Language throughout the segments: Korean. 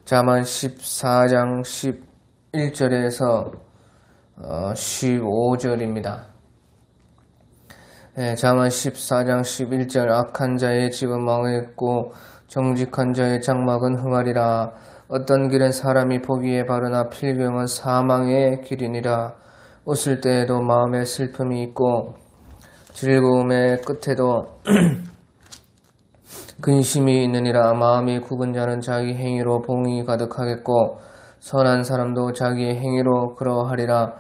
잠언 14장 11절에서 15절입니다. 잠언 14장 11절 악한 자의 집은 망했고 정직한 자의 장막은 흥하리라. 어떤 길은 사람이 보기에 바르나 필경은 사망의 길이니라. 웃을 때에도 마음에 슬픔이 있고 즐거움의 끝에도 근심이 있느니라. 마음이 굽은 자는 자기 행위로 봉이 가득하겠고 선한 사람도 자기의 행위로 그러하리라.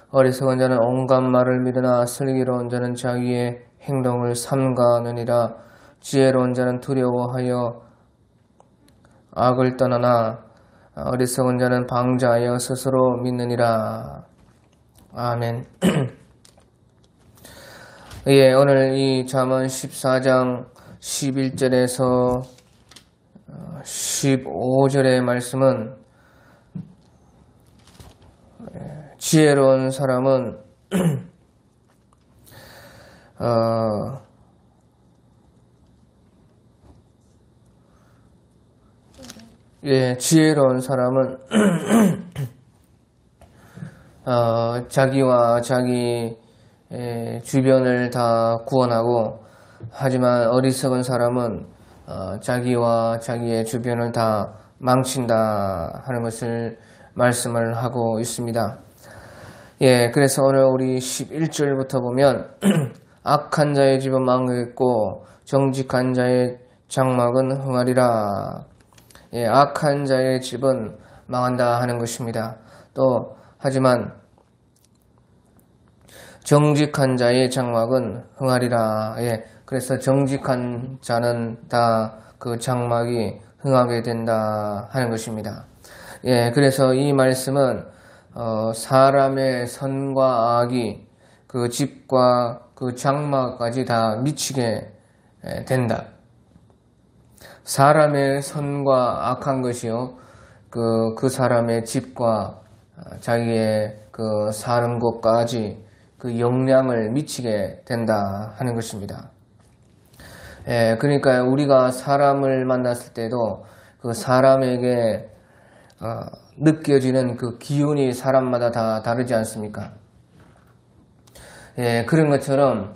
어리석은 자는 온갖 말을 믿으나 슬기로운 자는 자기의 행동을 삼가느니라. 지혜로운 자는 두려워하여 악을 떠나나 어리석은 자는 방자하여 스스로 믿느니라. 아멘. 오늘 이 잠언 14장 11절에서 15절의 말씀은 지혜로운 사람은 지혜로운 사람은 자기와 자기 주변을 다 구원하고, 하지만 어리석은 사람은 자기와 자기의 주변을 다 망친다 하는 것을 말씀을 하고 있습니다. 그래서 오늘 우리 11절부터 보면 악한 자의 집은 망하겠고 정직한 자의 장막은 흥하리라. 악한 자의 집은 망한다 하는 것입니다. 또 하지만 정직한 자의 장막은 흥하리라. 그래서 정직한 자는 다 그 장막이 흥하게 된다 하는 것입니다. 그래서 이 말씀은 사람의 선과 악이 그 집과 그 장막까지 다 미치게 된다. 사람의 선과 악한 것이요, 그 사람의 집과 자기의 그 사는 곳까지 그 영향을 미치게 된다 하는 것입니다. 그러니까 우리가 사람을 만났을 때도 그 사람에게 느껴지는 그 기운이 사람마다 다 다르지 않습니까? 그런 것처럼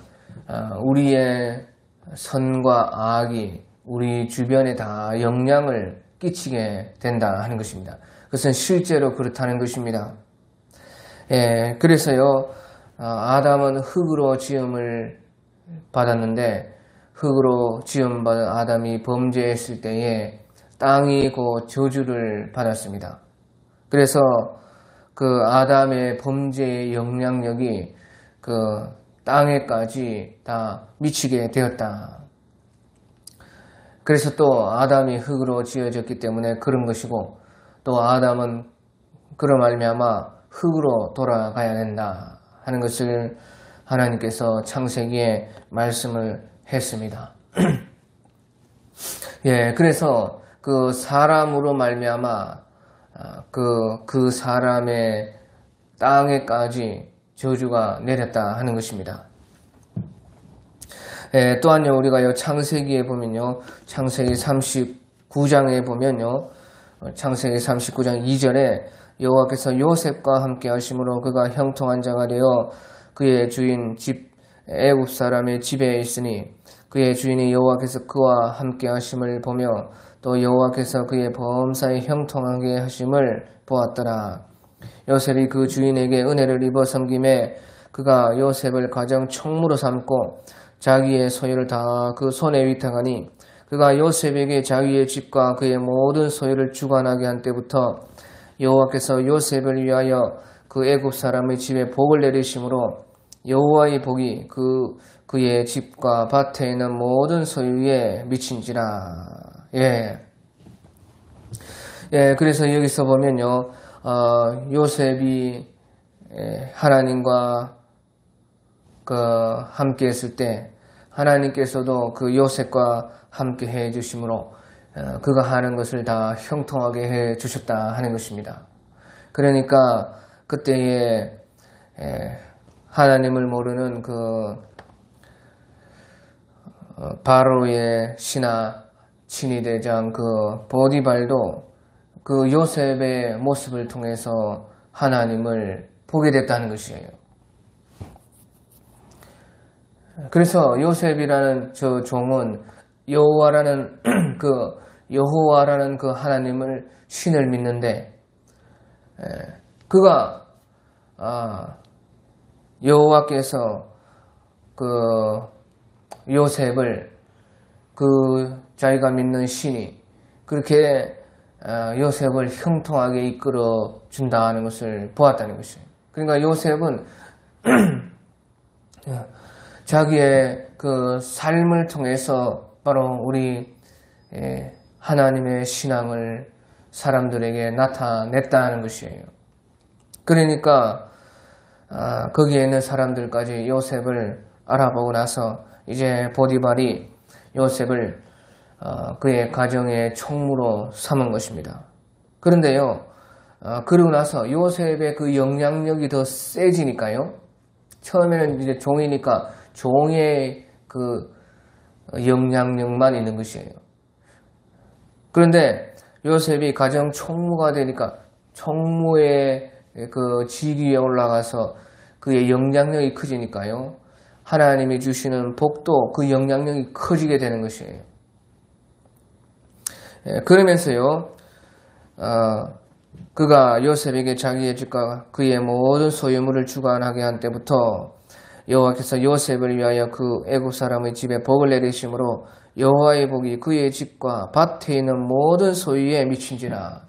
우리의 선과 악이 우리 주변에 다 영향을 끼치게 된다 하는 것입니다. 그것은 실제로 그렇다는 것입니다. 그래서요, 아담은 흙으로 지음을 받았는데, 흙으로 지음받은 아담이 범죄했을 때에 땅이 그 저주를 받았습니다. 그래서 그 아담의 범죄의 영향력이 그 땅에까지 다 미치게 되었다. 그래서 또 아담이 흙으로 지어졌기 때문에 그런 것이고, 또 아담은 그로 말미암아 흙으로 돌아가야 된다 하는 것을 하나님께서 창세기에 말씀을 했습니다. 그래서 그 사람으로 말미암아 그 사람의 땅에까지 저주가 내렸다 하는 것입니다. 또한요, 우리가 창세기에 보면요, 창세기 39장에 보면요, 창세기 39장 2절에 여호와께서 요셉과 함께 하심으로 그가 형통한 자가 되어 그의 주인 집 애굽 사람의 집에 있으니 그의 주인이 여호와께서 그와 함께 하심을 보며 또 여호와께서 그의 범사에 형통하게 하심을 보았더라. 요셉이 그 주인에게 은혜를 입어 섬김에 그가 요셉을 가정 총무로 삼고 자기의 소유를 다 그 손에 위탁하니 그가 요셉에게 자기의 집과 그의 모든 소유를 주관하게 한 때부터 여호와께서 요셉을 위하여 그 애굽 사람의 집에 복을 내리심으로 여호와의 복이 그의 집과 밭에 있는 모든 소유에 미친지라. 그래서 여기서 보면요, 요셉이 하나님과 함께 했을 때 하나님께서도 그 요셉과 함께 해 주심으로 그가 하는 것을 다 형통하게 해 주셨다 하는 것입니다. 그러니까 그때에 하나님을 모르는 바로의 신하 친위대장 그 보디발도 그 요셉의 모습을 통해서 하나님을 보게 됐다는 것이에요. 그래서 요셉이라는 저 종은 여호와라는 그 하나님을 신을 믿는데, 그가 여호와께서 그 요셉을 그 자기가 믿는 신이 그렇게 요셉을 형통하게 이끌어 준다는 것을 보았다는 것이에요. 그러니까 요셉은 자기의 그 삶을 통해서 바로 우리 하나님의 신앙을 사람들에게 나타냈다는 것이에요. 그러니까 거기에 있는 사람들까지 요셉을 알아보고 나서 이제 보디발이 요셉을 그의 가정의 총무로 삼은 것입니다. 그런데요, 그러고 나서 요셉의 그 영향력이 더 세지니까요. 처음에는 이제 종이니까 종의 그 영향력만 있는 것이에요. 그런데 요셉이 가정 총무가 되니까 총무의 그 직위에 올라가서 그의 영향력이 커지니까요. 하나님이 주시는 복도 그 영향력이 커지게 되는 것이에요. 그러면서요, 그가 요셉에게 자기의 집과 그의 모든 소유물을 주관하게 한 때부터 여호와께서 요셉을 위하여 그 애국 사람의 집에 복을 내리심으로 여호와의 복이 그의 집과 밭에 있는 모든 소유에 미친지라.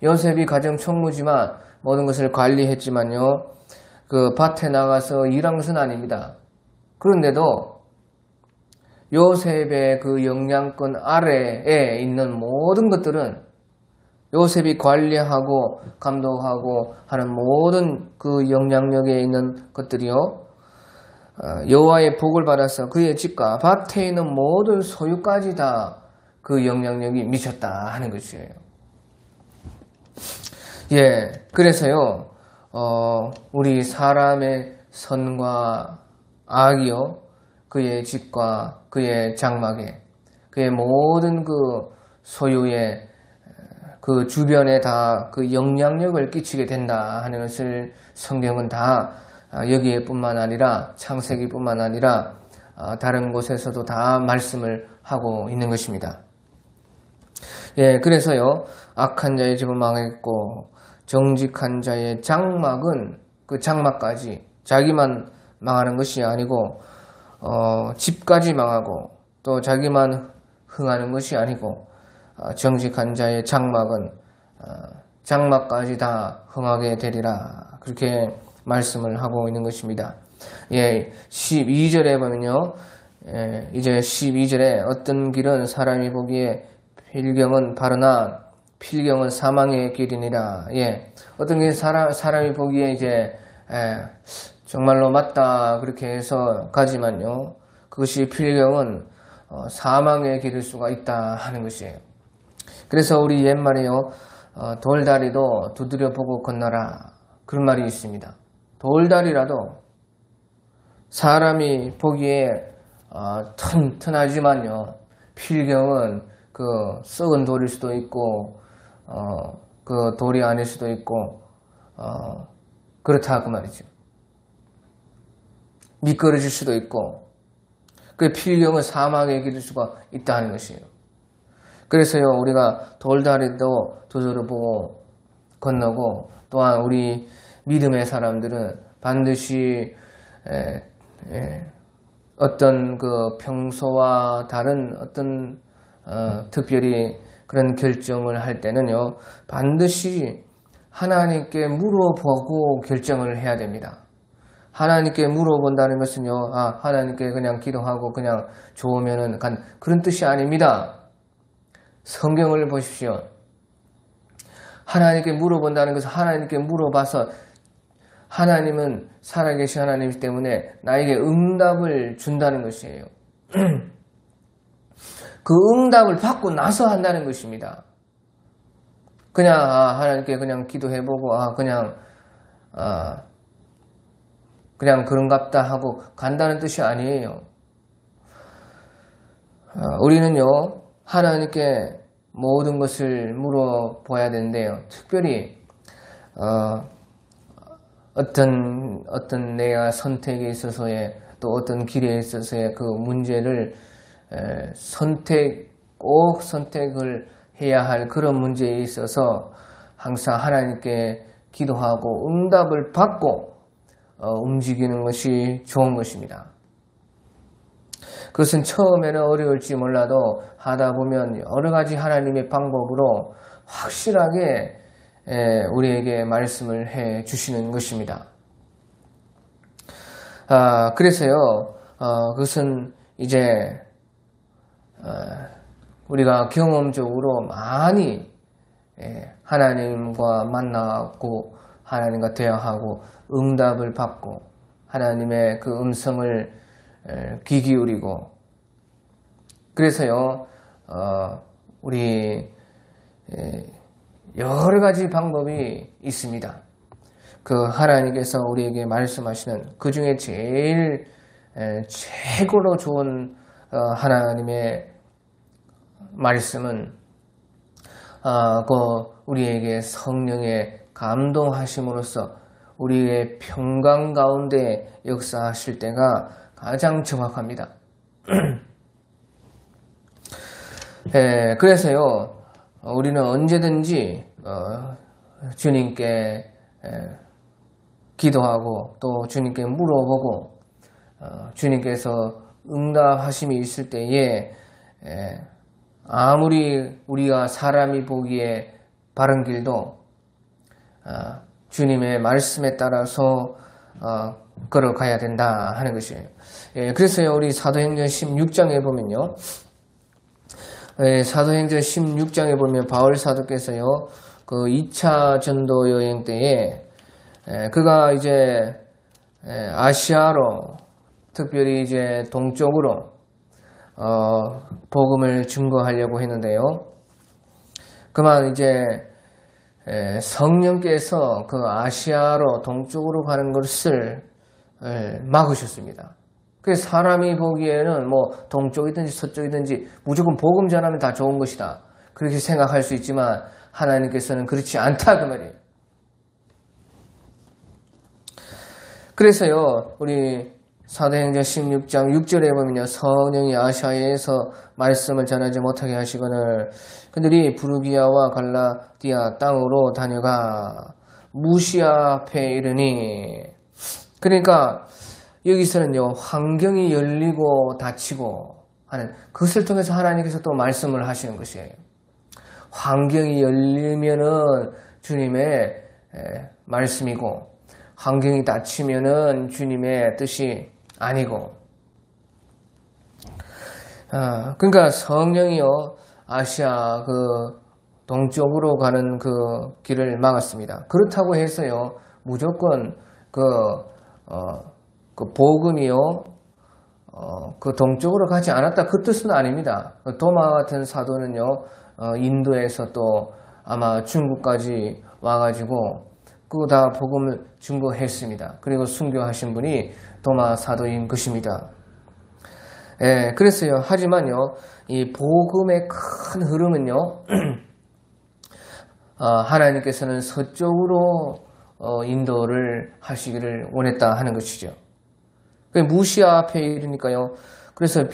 요셉이 가정 총무지만 모든 것을 관리했지만요, 그 밭에 나가서 일한 것은 아닙니다. 그런데도 요셉의 그 영향권 아래에 있는 모든 것들은 요셉이 관리하고 감독하고 하는 모든 그 영향력에 있는 것들이요, 여호와의 복을 받아서 그의 집과 밭에 있는 모든 소유까지 다 그 영향력이 미쳤다 하는 것이에요. 예, 그래서요, 우리 사람의 선과 악이요, 그의 집과 그의 장막에, 그의 모든 그 소유에, 그 주변에 다 그 영향력을 끼치게 된다 하는 것을 성경은 다 여기에 뿐만 아니라 창세기뿐만 아니라 다른 곳에서도 다 말씀을 하고 있는 것입니다. 예, 그래서요, 악한 자의 집은 망했고 정직한 자의 장막은 그 장막까지 자기만 망하는 것이 아니고 집까지 망하고 또 자기만 흥하는 것이 아니고 정직한 자의 장막은 장막까지 다 흥하게 되리라, 그렇게 말씀을 하고 있는 것입니다. 예, 12절에 보면요, 이제 12절에 어떤 길은 사람이 보기에 필경은 바르나 필경은 사망의 길이니라. 예, 어떤 게 사람이 보기에 이제 정말로 맞다 그렇게 해서 가지만요, 그것이 필경은 사망의 길일 수가 있다 하는 것이에요. 그래서 우리 옛말에요, 돌다리도 두드려 보고 건너라, 그런 말이 있습니다. 돌다리라도 사람이 보기에 튼튼하지만요, 필경은 그 썩은 돌일 수도 있고 그 돌이 아닐 수도 있고 그렇다 그 말이죠. 미끄러질 수도 있고 그 필경은 사망의 길일 수가 있다는 것이에요. 그래서요, 우리가 돌다리도 두드려 보고 건너고, 또한 우리 믿음의 사람들은 반드시 어떤 그 평소와 다른 어떤 특별히 그런 결정을 할 때는요, 반드시 하나님께 물어보고 결정을 해야 됩니다. 하나님께 물어본다는 것은요, 하나님께 그냥 기도하고 그냥 좋으면은 그런 뜻이 아닙니다. 성경을 보십시오. 하나님께 물어본다는 것은 하나님께 물어봐서 하나님은 살아계신 하나님이기 때문에 나에게 응답을 준다는 것이에요. 그 응답을 받고 나서 한다는 것입니다. 그냥 하나님께 그냥 기도해보고 그냥 그런갑다 하고 간다는 뜻이 아니에요. 우리는요, 하나님께 모든 것을 물어봐야 되는데요. 특별히 어떤 내가 선택에 있어서의 또 어떤 길에 있어서의 그 문제를 꼭 선택을 해야 할 그런 문제에 있어서 항상 하나님께 기도하고 응답을 받고 움직이는 것이 좋은 것입니다. 그것은 처음에는 어려울지 몰라도 하다 보면 여러 가지 하나님의 방법으로 확실하게 우리에게 말씀을 해 주시는 것입니다. 그래서요, 그것은 이제 우리가 경험적으로 많이 하나님과 만나고 하나님과 대화하고 응답을 받고 하나님의 그 음성을 귀 기울이고 그래서요 우리 여러 가지 방법이 있습니다. 그 하나님께서 우리에게 말씀하시는 그 중에 제일 최고로 좋은 하나님의 말씀은 우리에게 성령의 감동하심으로써 우리의 평강 가운데 역사하실 때가 가장 정확합니다. 그래서요 우리는 언제든지 주님께 기도하고 또 주님께 물어보고 주님께서 응답하심이 있을 때에 아무리 우리가 사람이 보기에 바른 길도 주님의 말씀에 따라서 걸어가야 된다 하는 것이에요. 그래서요 우리 사도행전 16장에 보면요 사도행전 16장에 보면 바울 사도께서요 그 2차 전도 여행 때에 그가 이제 아시아로 특별히 이제 동쪽으로 복음을 증거하려고 했는데요. 그만 이제 성령께서 그 아시아로 동쪽으로 가는 것을 막으셨습니다. 그래서 사람이 보기에는 뭐 동쪽이든지 서쪽이든지 무조건 복음 전하면 다 좋은 것이다. 그렇게 생각할 수 있지만 하나님께서는 그렇지 않다 그 말이에요. 그래서요 우리 사도행전 16장 6절에 보면요 성령이 아시아에서 말씀을 전하지 못하게 하시거늘 그들이 부르기아와 갈라디아 땅으로 다녀가 무시아 앞에 이르니 그러니까 여기서는요 환경이 열리고 닫히고 하는 그것을 통해서 하나님께서 또 말씀을 하시는 것이에요. 환경이 열리면은 주님의 말씀이고 환경이 닫히면은 주님의 뜻이 아니고 그러니까 성령이요 아시아 그 동쪽으로 가는 그 길을 막았습니다. 그렇다고 해서요 무조건 그 복음이요 그 동쪽으로 가지 않았다 그 뜻은 아닙니다. 도마 같은 사도는요 인도에서 또 아마 중국까지 와가지고 그 다 복음을 증거했습니다. 그리고 순교하신 분이 도마 사도인 것입니다. 그랬어요. 하지만요, 이 복음의 큰 흐름은요, 하나님께서는 서쪽으로 인도를 하시기를 원했다 하는 것이죠. 무시아 앞에 이르니까요. 그래서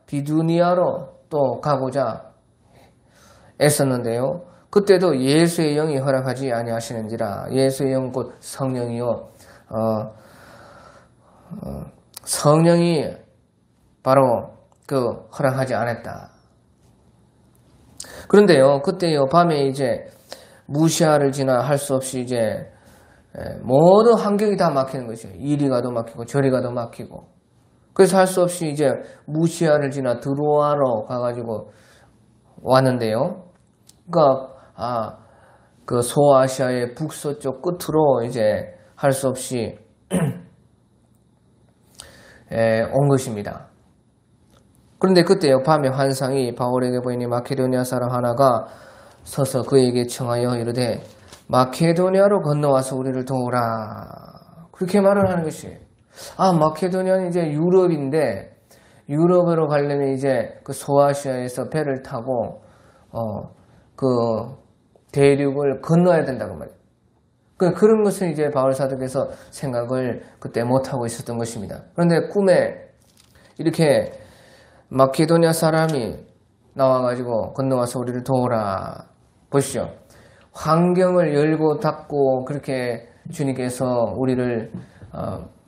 비두니아로 또 가고자 애썼는데요. 그때도 예수의 영이 허락하지 아니하시는지라. 예수의 영 곧 성령이요. 성령이 바로 그 허락하지 않았다. 그런데요, 그때요 밤에 이제 무시아를 지나 할 수 없이 이제 모든 환경이 다 막히는 것이에요. 이리 가도 막히고 저리 가도 막히고. 그래서 할 수 없이 이제 무시아를 지나 드로아로 가가지고 왔는데요. 그러니까 그 소아시아의 북서쪽 끝으로 이제 할 수 없이 온 것입니다. 그런데 그때요 밤에 환상이 바울에게 보이니 마케도니아 사람 하나가 서서 그에게 청하여 이르되 마케도니아로 건너와서 우리를 도우라. 그렇게 말을 하는 것이에요. 마케도니아는 이제 유럽인데 유럽으로 가려면 이제 그 소아시아에서 배를 타고 그 대륙을 건너야 된다고 말이에요. 그런 것을 이제 바울 사도께서 생각을 그때 못하고 있었던 것입니다. 그런데 꿈에 이렇게 마케도니아 사람이 나와가지고 건너와서 우리를 도우라. 보시죠. 환경을 열고 닫고 그렇게 주님께서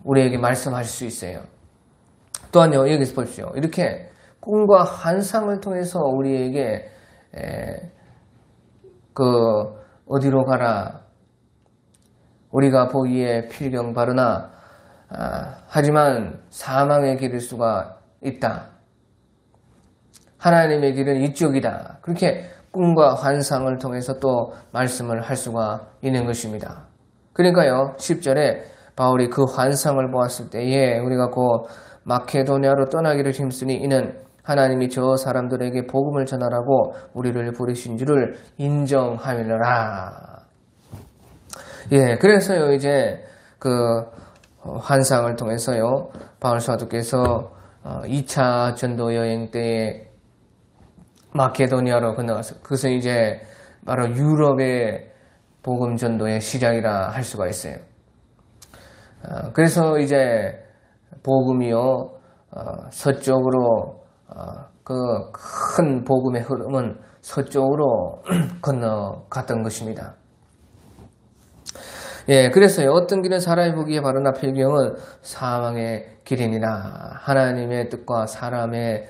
우리에게 말씀하실 수 있어요. 또한요, 여기서 보십시오. 이렇게 꿈과 환상을 통해서 우리에게 어디로 가라. 우리가 보기에 필경 바르나 하지만 사망의 길일 수가 있다. 하나님의 길은 이쪽이다. 그렇게 꿈과 환상을 통해서 또 말씀을 할 수가 있는 것입니다. 그러니까요, 10절에 바울이 그 환상을 보았을 때에 우리가 곧 마케도니아로 떠나기를 힘쓰니 이는 하나님이 저 사람들에게 복음을 전하라고 우리를 부르신 줄을 인정하밀어라. 예, 그래서요, 이제 그 환상을 통해서요, 바울 사도께서 2차 전도 여행 때에 마케도니아로 건너가서 그것은 이제 바로 유럽의 복음 전도의 시작이라 할 수가 있어요. 그래서 이제 복음이요, 서쪽으로 그 큰 복음의 흐름은 서쪽으로 건너갔던 것입니다. 예, 그래서요, 어떤 길은 사람이 보기에 바르나 필경은 사망의 길이니라. 하나님의 뜻과 사람의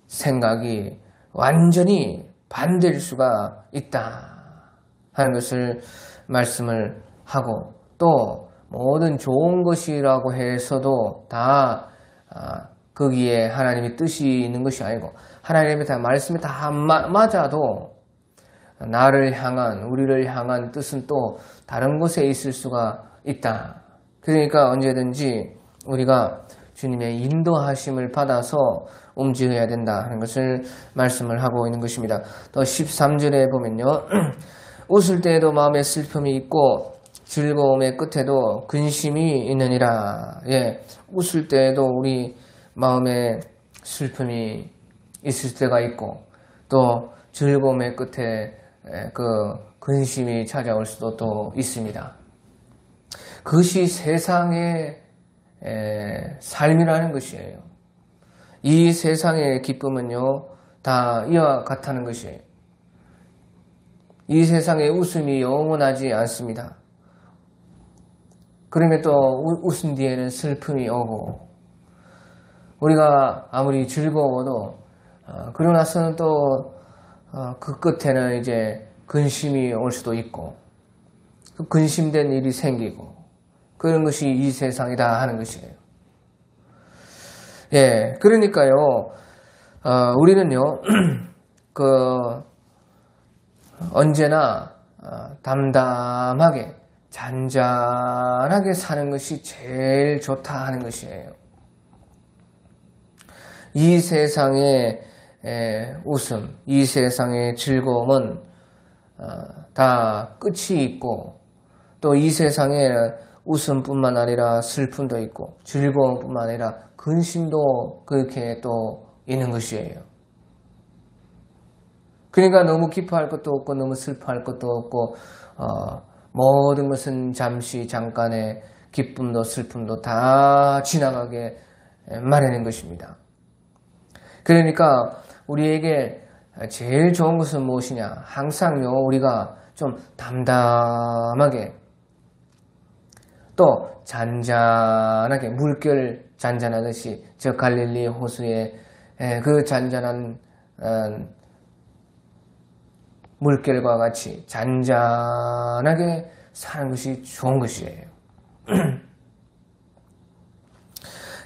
생각이 완전히 반대일 수가 있다 하는 것을 말씀을 하고, 또 모든 좋은 것이라고 해서도 다 거기에 하나님의 뜻이 있는 것이 아니고 하나님의 다 말씀이 다 맞아도 나를 향한, 우리를 향한 뜻은 또 다른 곳에 있을 수가 있다. 그러니까 언제든지 우리가 주님의 인도하심을 받아서 움직여야 된다 하는 것을 말씀을 하고 있는 것입니다. 또 13절에 보면요, 웃을 때에도 마음에 슬픔이 있고 즐거움의 끝에도 근심이 있느니라. 예, 웃을 때에도 우리 마음에 슬픔이 있을 때가 있고, 또 즐거움의 끝에 그 근심이 찾아올 수도 또 있습니다. 그것이 세상의 삶이라는 것이에요. 이 세상의 기쁨은요, 다 이와 같다는 것이에요. 이 세상의 웃음이 영원하지 않습니다. 그러면 또 웃음 뒤에는 슬픔이 오고, 우리가 아무리 즐거워도 그러고 나서는 또 그 끝에는 이제 근심이 올 수도 있고, 그 근심된 일이 생기고, 그런 것이 이 세상이다 하는 것이에요. 예, 그러니까요, 우리는요, 언제나 담담하게, 잔잔하게 사는 것이 제일 좋다 하는 것이에요. 이 세상의 웃음, 이 세상의 즐거움은 다 끝이 있고, 또 이 세상에 웃음뿐만 아니라 슬픔도 있고 즐거움뿐만 아니라 근심도 그렇게 또 있는 것이에요. 그러니까 너무 기뻐할 것도 없고 너무 슬퍼할 것도 없고 모든 것은 잠시 잠깐의 기쁨도 슬픔도 다 지나가게 마련인 것입니다. 그러니까 우리에게 제일 좋은 것은 무엇이냐? 항상요, 우리가 좀 담담하게, 또 잔잔하게, 물결 잔잔하듯이 저 갈릴리 호수의 그 잔잔한 물결과 같이 잔잔하게 사는 것이 좋은 것이에요.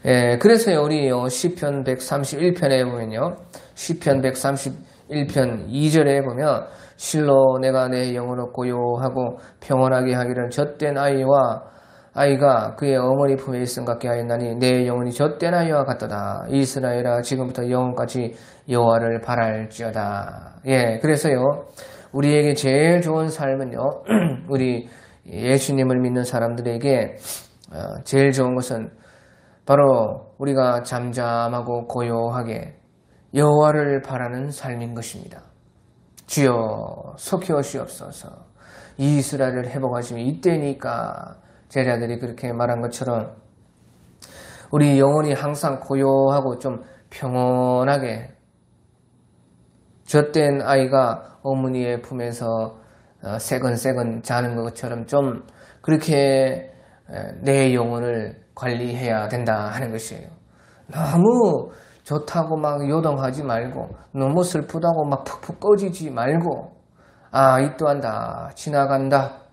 예, 그래서요, 우리요, 시편 131편에 보면요, 시편 131편 2절에 보면, 실로 내가 내 영혼을 고요하고 평온하게 하기를 젖된 아이가 그의 어머니 품에 있음 같게 하였나니 내 영혼이 젖된 아이와 같도다. 이스라엘아, 지금부터 영혼까지 여호와를 바랄지어다. 예, 그래서요, 우리에게 제일 좋은 삶은요, 우리 예수님을 믿는 사람들에게 제일 좋은 것은 바로 우리가 잠잠하고 고요하게, 여호와를 바라는 삶인 것입니다. 주여 속히 오시옵소서. 이스라엘을 회복하시면 이때니까 제자들이 그렇게 말한 것처럼 우리 영혼이 항상 고요하고 좀 평온하게 젖된 아이가 어머니의 품에서 새근새근 자는 것처럼 좀 그렇게 내 영혼을 관리해야 된다 하는 것이에요. 너무 좋다고 막 요동하지 말고 너무 슬프다고 막 푹푹 꺼지지 말고 이 또한 다 지나간다.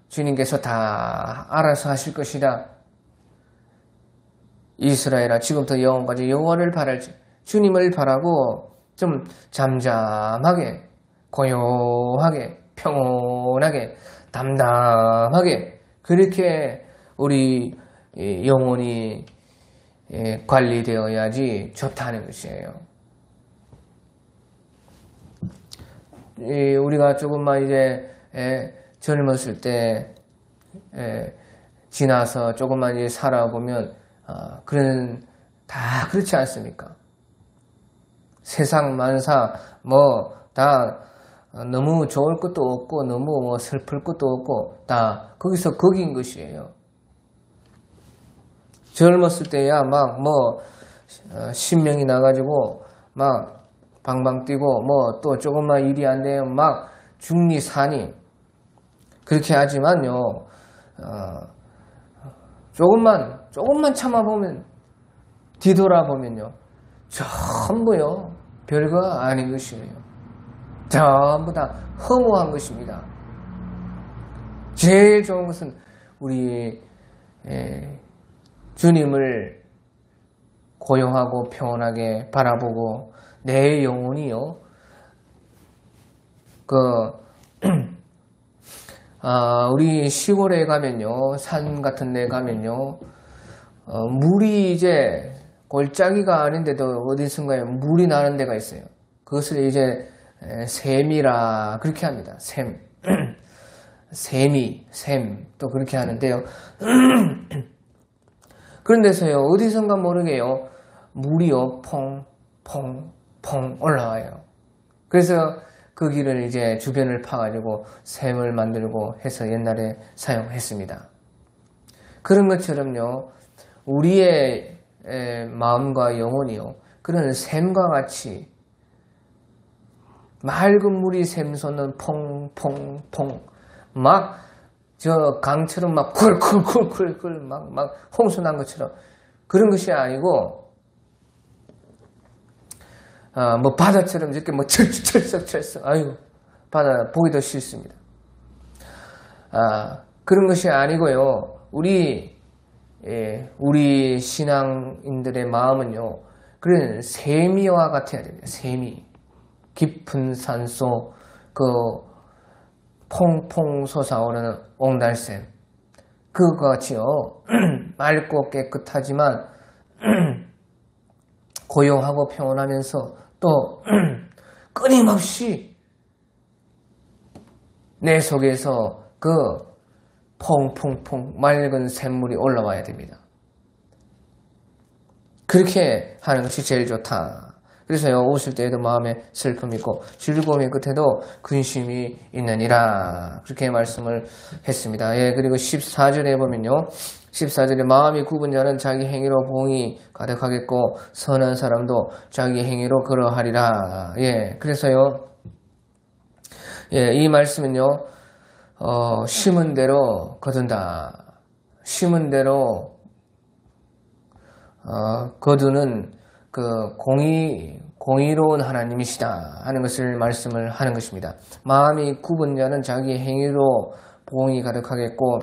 주님께서 다 알아서 하실 것이다. 이스라엘아 지금부터 영원까지 여호와를 바랄지 주님을 바라고 좀 잠잠하게 고요하게 평온하게 담담하게 그렇게 우리 영혼이 관리되어야지 좋다는 것이에요. 우리가 조금만 이제 젊었을 때 지나서 조금만 이제 살아보면 그런 다 그렇지 않습니까? 세상 만사 다 너무 좋을 것도 없고 너무 슬플 것도 없고 다 거기서 거긴 것이에요. 젊었을 때야 신명이 나가지고 막 방방 뛰고 또 조금만 일이 안 되면 막 중리사니 그렇게 하지만요. 조금만 참아보면 뒤돌아보면요. 전부요. 별거 아닌 것이에요. 전부 다 허무한 것입니다. 제일 좋은 것은 우리 주님을 고요하고 평온하게 바라보고 내 영혼이요. 우리 시골에 가면요. 산 같은 데 가면요. 물이 이제 골짜기가 아닌데도 어디선가에 물이 나는 데가 있어요. 그것을 이제 샘이라 그렇게 합니다. 샘 또 그렇게 하는데요. 그런 데서요. 어디선가 모르게요. 물이요. 퐁 올라와요. 그래서 그 길을 이제 주변을 파가지고 샘을 만들고 해서 옛날에 사용했습니다. 그런 것처럼요. 우리의 마음과 영혼이요. 그런 샘과 같이 맑은 물이 샘솟는 퐁 막 저 강처럼 막 쿨쿨 막 홍수 난 것처럼 그런 것이 아니고 바다처럼 이렇게 철썩 바다 보기도 싫습니다. 그런 것이 아니고요. 우리 신앙인들의 마음은요. 그런 세미와 같아야 됩니다. 세미. 깊은 산속 퐁퐁 솟아오르는 옹달샘. 그거 같이요. 맑고 깨끗하지만 고요하고 평온하면서 또 끊임없이 내 속에서 퐁퐁 맑은 샘물이 올라와야 됩니다. 그렇게 하는 것이 제일 좋다. 그래서요. 웃을 때에도 마음에 슬픔이 있고 즐거움의 끝에도 근심이 있느니라. 그렇게 말씀을 했습니다. 그리고 14절에 보면요. 14절에 마음이 굽은 자는 자기 행위로 봉이 가득하겠고 선한 사람도 자기 행위로 그러하리라. 그래서요. 이 말씀은요. 심은 대로 거둔다. 심은 대로 거두는 공의로운 하나님이시다 하는 것을 말씀을 하는 것입니다. 마음이 굽은 자는 자기 행위로 봉이 가득하겠고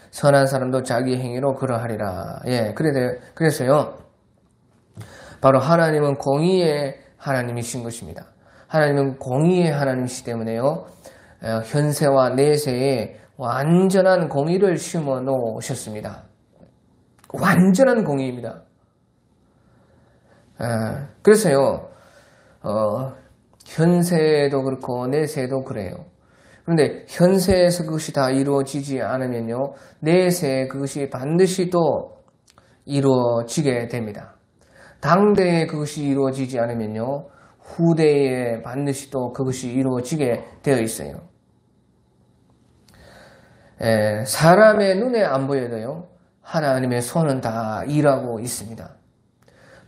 선한 사람도 자기 행위로 그러하리라. 그래서요. 바로 하나님은 공의의 하나님이신 것입니다. 하나님은 공의의 하나님이시기 때문에요. 현세와 내세에 완전한 공의를 심어 놓으셨습니다. 완전한 공의입니다. 그래서요. 현세도 그렇고 내세도 그래요. 그런데 현세에서 그것이 다 이루어지지 않으면요. 내세에 그것이 반드시 또 이루어지게 됩니다. 당대에 그것이 이루어지지 않으면요, 후대에 반드시 또 그것이 이루어지게 되어 있어요. 사람의 눈에 안 보여도요, 하나님의 손은 다 일하고 있습니다.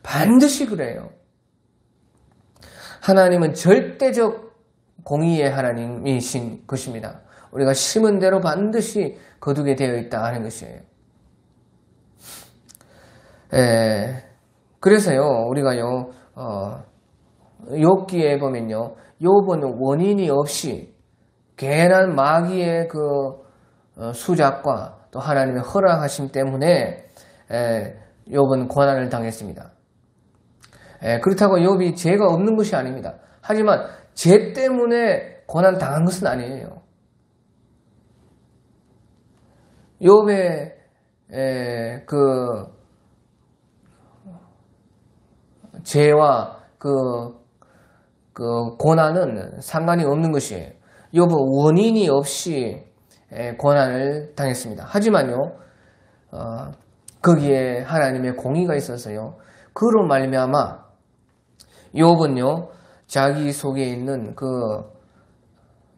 반드시 그래요. 하나님은 절대적 공의의 하나님이신 것입니다. 우리가 심은 대로 반드시 거두게 되어 있다 하는 것이에요. 그래서요, 우리가요, 욥기에 보면요, 욥은 원인이 없이 괜한 마귀의 그 수작과 또 하나님의 허락하심 때문에 욥은 고난을 당했습니다. 그렇다고 욥이 죄가 없는 것이 아닙니다. 하지만 죄 때문에 고난 당한 것은 아니에요. 욥의 그 죄와 그 고난은 상관이 없는 것이에요. 욥은 원인이 없이 고난을 당했습니다. 하지만요, 거기에 하나님의 공의가 있어서요, 그로 말미암아 욥은요, 자기 속에 있는 그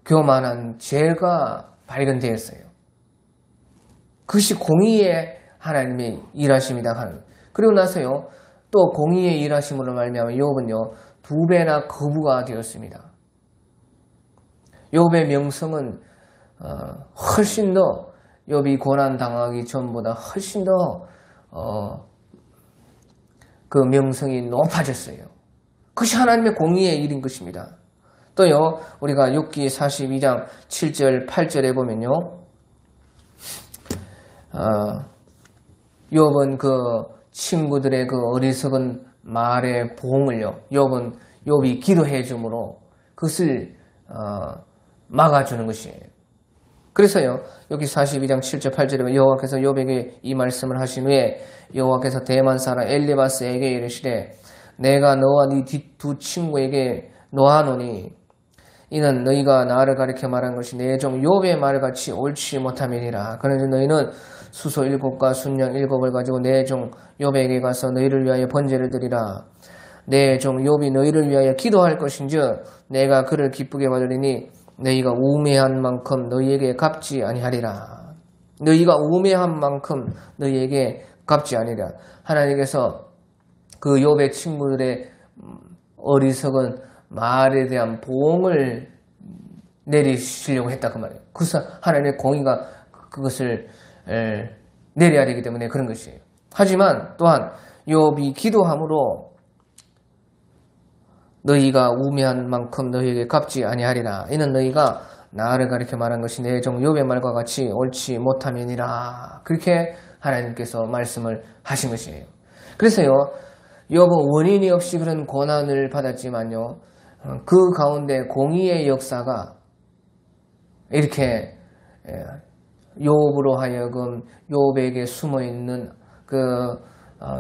교만한 죄가 발견되었어요. 그것이 공의의 하나님의 일하심이다 하는. 그리고 나서요, 또 공의의 일하심으로 말미암아 욥은요, 2배나 거부가 되었습니다. 욥의 명성은 훨씬 더, 욥이 고난 당하기 전보다 훨씬 더 그 명성이 높아졌어요. 그것이 하나님의 공의의 일인 것입니다. 또요, 우리가 욥기 42장 7절 8절에 보면요, 욥은 그 친구들의 그 어리석은 말의 보응을요, 욥이 기도해 주므로 그것을 막아주는 것이에요. 그래서요, 여기 42장 7절 8절에 여호와께서 욥에게 이 말씀을 하신 후에 여호와께서 대만 사람 엘리바스에게 이르시되 내가 너와 네 두 친구에게 노하노니 이는 너희가 나를 가리켜 말한 것이 내 종 욥의 말같이 옳지 못함이니라. 그러나 너희는 수소 7과 순양 7을 가지고 내 종 욥에게 가서 너희를 위하여 번제를 드리라. 내 종 욥이 너희를 위하여 기도할 것인즉 내가 그를 기쁘게 받으리니 너희가 우매한 만큼 너희에게 갚지 아니하리라. 너희가 우매한 만큼 너희에게 갚지 아니하리라. 하나님께서 그 욥의 친구들의 어리석은 말에 대한 보응을 내리시려고 했다 그 말이에요. 그래서 하나님의 공의가 그것을 내려야 되기 때문에 그런 것이에요. 하지만 또한 욥이 기도함으로 너희가 우매한 만큼 너희에게 갚지 아니하리라. 이는 너희가 나를 가리켜 말한 것이 내 종 욥의 말과 같이 옳지 못함이니라. 그렇게 하나님께서 말씀을 하신 것이에요. 그래서요, 욥은 원인이 없이 그런 고난을 받았지만요, 그 가운데 공의의 역사가 이렇게 욥으로 하여금 욥에게 숨어있는 그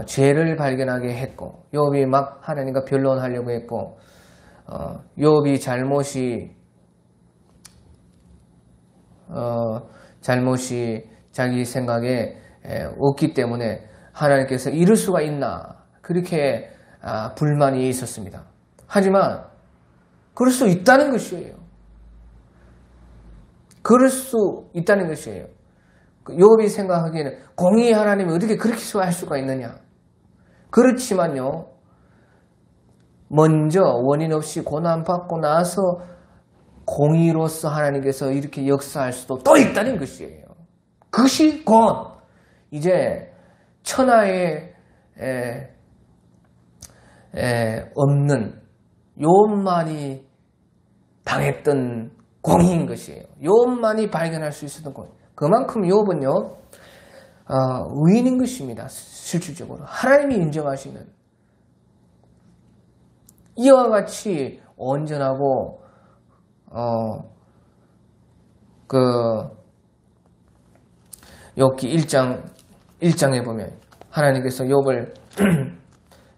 죄를 발견하게 했고, 욥이 막 하나님과 변론하려고 했고, 욥이 잘못이 자기 생각에 없기 때문에 하나님께서 이럴 수가 있나, 그렇게 불만이 있었습니다. 하지만 그럴 수 있다는 것이에요. 그럴 수 있다는 것이에요. 욥이 생각하기에는 공의의 하나님이 어떻게 그렇게 할 수가 있느냐. 그렇지만요, 먼저 원인 없이 고난받고 나서 공의로서 하나님께서 이렇게 역사할 수도 또 있다는 것이에요. 그것이 곧 이제 천하에 없는 욥만이 당했던 공의인 것이에요. 욥만이 발견할 수 있었던 공의. 그만큼 욥은요, 의인인 것입니다. 실질적으로 하나님이 인정하시는 이와 같이 온전하고 욥기 1장에 보면 하나님께서 욥을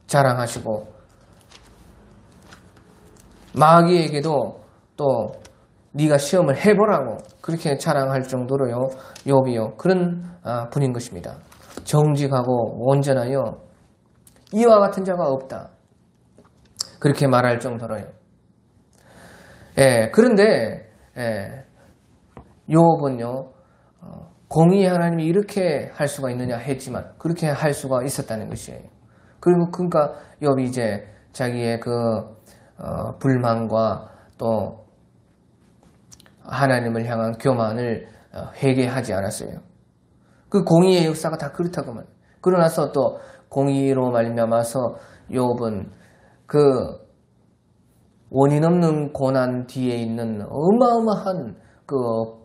자랑하시고 마귀에게도 또 네가 시험을 해보라고 그렇게 자랑할 정도로요, 욥이요 그런 분인 것입니다. 정직하고 온전하여 이와 같은 자가 없다. 그렇게 말할 정도로요. 그런데 욥은요, 공의 하나님이 이렇게 할 수가 있느냐 했지만 그렇게 할 수가 있었다는 것이에요. 그리고 그러니까 욥이 이제 자기의 불만과 또 하나님을 향한 교만을 회개하지 않았어요. 그 공의의 역사가 다 그렇다고 말해요. 그러나서 또 공의로 말미암아서 욥은 그 원인 없는 고난 뒤에 있는 어마어마한 그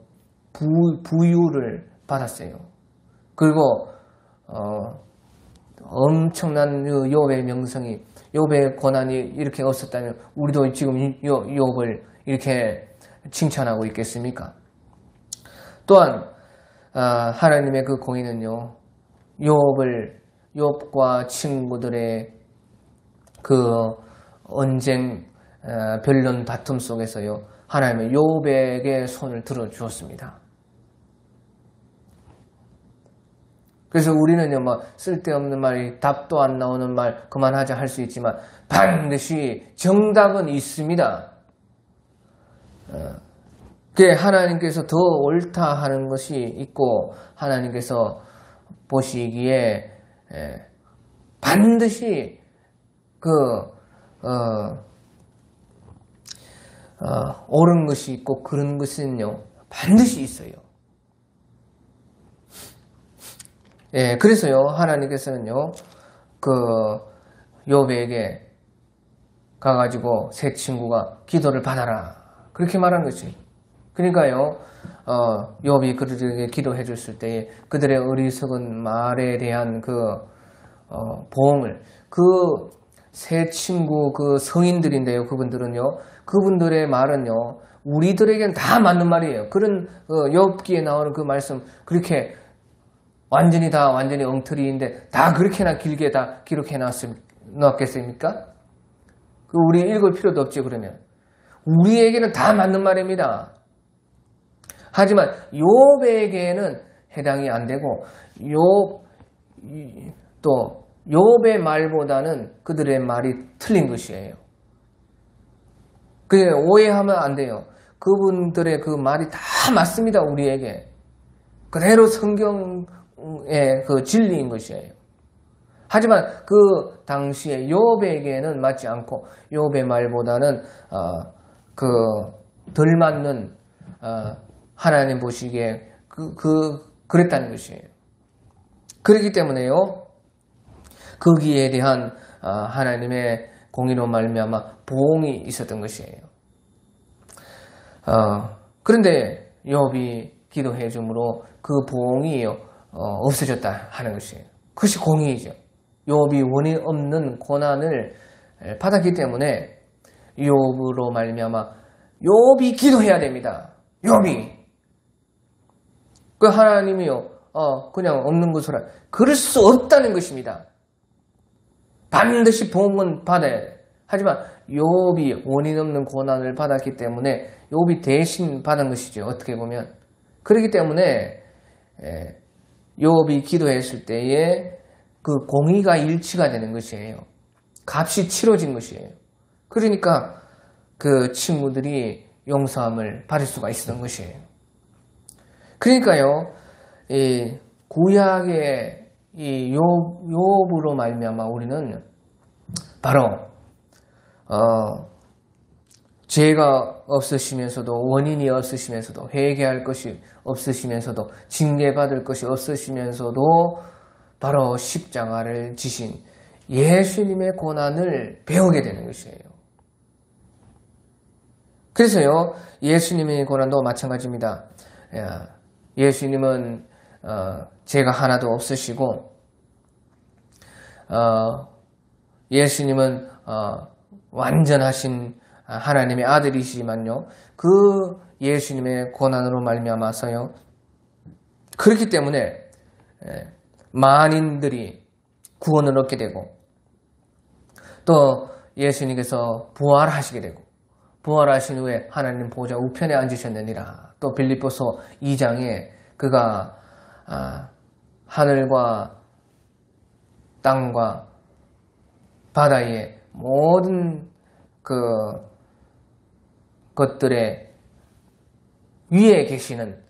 부유를 받았어요. 그리고 엄청난 욥의 명성이, 욥의 고난이 이렇게 없었다면 우리도 지금 욥을 이렇게 칭찬하고 있겠습니까? 또한 하나님의 그 공의는요, 욥과 친구들의 그 언쟁, 변론 다툼 속에서요, 하나님은 욥에게 손을 들어주었습니다. 그래서 우리는요, 쓸데없는 말이, 답도 안 나오는 말 그만하자 할 수 있지만 반드시 정답은 있습니다. 그게 하나님께서 더 옳다 하는 것이 있고, 하나님께서 보시기에 반드시 옳은 것이 있고 그런 것은요, 반드시 있어요. 그래서요, 하나님께서는요, 욥에게 가가지고 세 친구가 기도를 받아라, 그렇게 말한 거지. 그러니까요, 욥이 그들에게 기도해 줬을 때에 그들의 어리석은 말에 대한 보응을, 세 친구 성인들인데요, 그분들의 말은요, 우리들에겐 다 맞는 말이에요. 그런 욥기에 나오는 그 말씀, 그렇게 완전히 엉터리인데 다 그렇게나 길게 다 기록해 놨겠습니까? 우리 읽을 필요도 없지. 그러면 우리에게는 다 맞는 말입니다. 하지만 욥에게는 해당이 안 되고, 욥의 말보다는 그들의 말이 틀린 것이에요. 그게 오해하면 안 돼요. 그분들의 그 말이 다 맞습니다. 우리에게 그대로 성경의 진리인 것이에요. 하지만 그 당시에 욥에게는 맞지 않고, 욥의 말보다는 덜 맞는, 하나님 보시기에 그랬다는 것이에요. 그렇기 때문에요, 거기에 대한 하나님의 공의로 말미암아 보응이 있었던 것이에요. 그런데 욥이 기도해 주므로 그 보응이 없어졌다 하는 것이에요. 그것이 공의이죠. 욥이 원인 없는 고난을 받았기 때문에 욥으로 말미암아 욥이 기도해야 됩니다. 욥이 하나님이요, 그냥 없는 것으로, 그럴 수 없다는 것입니다. 반드시 보응은 받아야 돼. 하지만 욥이 원인 없는 고난을 받았기 때문에 욥이 대신 받은 것이죠. 어떻게 보면. 그렇기 때문에 욥이 기도했을 때에 그 공의가 일치가 되는 것이에요. 값이 치러진 것이에요. 그러니까 그 친구들이 용서함을 받을 수가 있었던 것이에요. 그러니까요, 이 구약의 이 욥으로 말미암아 우리는 바로 죄가 없으시면서도, 원인이 없으시면서도, 회개할 것이 없으시면서도, 징계받을 것이 없으시면서도 바로 십자가를 지신 예수님의 고난을 배우게 되는 것이에요. 그래서요, 예수님의 고난도 마찬가지입니다. 예수님은 죄가 하나도 없으시고, 예수님은 완전하신 하나님의 아들이시지만요, 그 예수님의 고난으로 말미암아서요, 그렇기 때문에 만인들이 구원을 얻게 되고, 또 예수님께서 부활하시게 되고, 부활하신 후에 하나님 보좌 우편에 앉으셨느니라. 또 빌립보서 2장에 그가 하늘과 땅과 바다의 모든 것들의 위에 계시는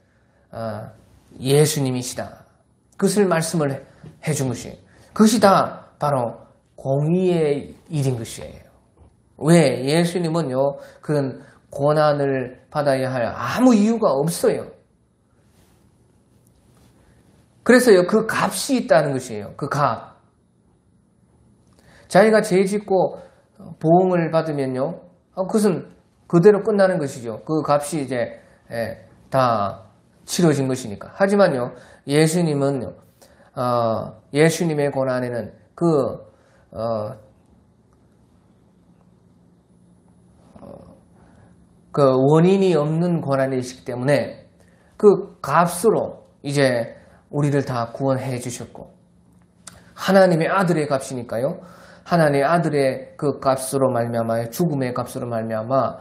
예수님이시다. 그것을 말씀을 해준 것이에요. 그것이 다 바로 공의의 일인 것이에요. 왜? 예수님은요, 그런 고난을 받아야 할 아무 이유가 없어요. 그래서요, 그 값이 있다는 것이에요. 그 값. 자기가 죄 짓고 보응을 받으면요, 그것은 그대로 끝나는 것이죠. 그 값이 이제 다 치러진 것이니까. 하지만요, 예수님은요, 예수님의 고난에는 그 원인이 없는 고난이시기 때문에 그 값으로 이제 우리를 다 구원해 주셨고, 하나님의 아들의 값이니까요. 하나님의 아들의 그 값으로 말미암아, 죽음의 값으로 말미암아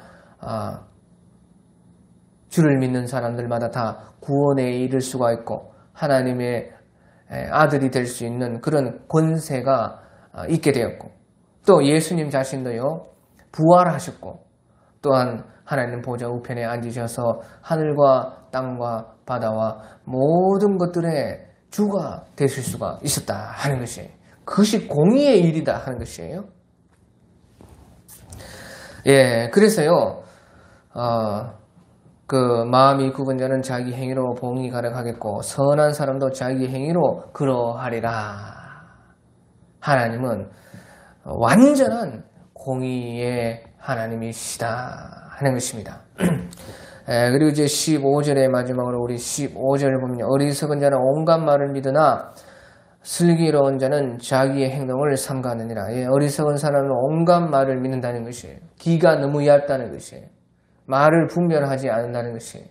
주를 믿는 사람들마다 다 구원에 이를 수가 있고 하나님의 아들이 될 수 있는 그런 권세가 있게 되었고, 또 예수님 자신도요, 부활하셨고, 또한 하나님 보좌 우편에 앉으셔서 하늘과 땅과 바다와 모든 것들의 주가 되실 수가 있었다 하는 것이에요. 그것이 공의의 일이다 하는 것이에요. 예, 그래서요, 그 마음이 굽은 자는 자기 행위로 봉이 가득하겠고 선한 사람도 자기 행위로 그러하리라. 하나님은 완전한 공의의 하나님이시다 하는 것입니다. 그리고 이제 15절의 마지막으로 우리 15절을 보면, 어리석은 자는 온갖 말을 믿으나 슬기로운 자는 자기의 행동을 삼가느니라. 예, 어리석은 사람은 온갖 말을 믿는다는 것이에요. 귀가 너무 얇다는 것이에요. 말을 분별하지 않는다는 것이에요.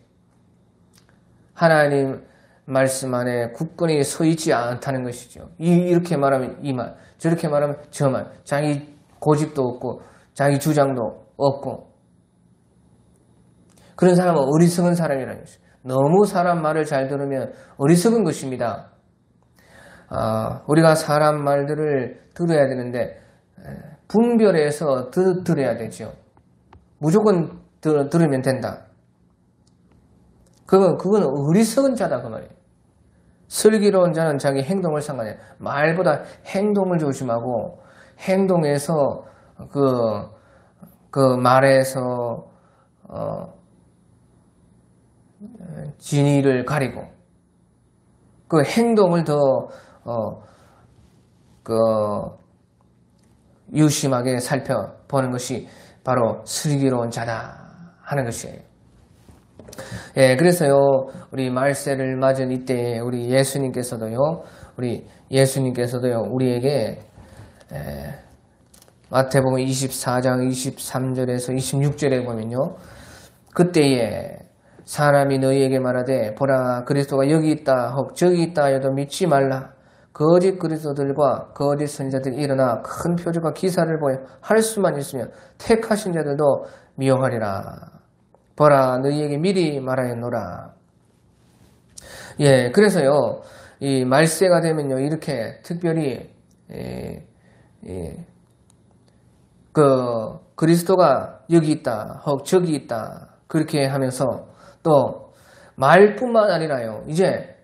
하나님 말씀 안에 굳건히 서 있지 않다는 것이죠. 이렇게 말하면 이 말, 저렇게 말하면 저 말, 자기 고집도 없고 자기 주장도 없고, 그런 사람은 어리석은 사람이라는 것이죠. 너무 사람 말을 잘 들으면 어리석은 것입니다. 우리가 사람 말들을 들어야 되는데 분별해서 들어야 되죠. 무조건 들으면 된다. 그건 어리석은 자다 그 말이에요. 슬기로운 자는 자기 행동을 상관해. 말보다 행동을 조심하고, 행동에서 그 말에서 진위를 가리고 그 행동을 더 유심하게 살펴보는 것이 바로 슬기로운 자다 하는 것이에요. 예, 그래서요, 우리 말세를 맞은 이때에 우리 예수님께서도요, 우리에게 마태복음 24장 23절에서 26절에 보면요, 그때에 사람이 너희에게 말하되 보라 그리스도가 여기 있다 혹 저기 있다 하여도 믿지 말라. 거짓 그리스도들과 거짓 선지자들이 일어나 큰 표적과 기사를 보여 할 수만 있으면 택하신 자들도 미워하리라. 보라 너희에게 미리 말하였노라. 예, 그래서요, 이 말세가 되면요, 이렇게 특별히 그 그리스도가 여기 있다 혹 저기 있다 그렇게 하면서 또 말뿐만 아니라요, 이제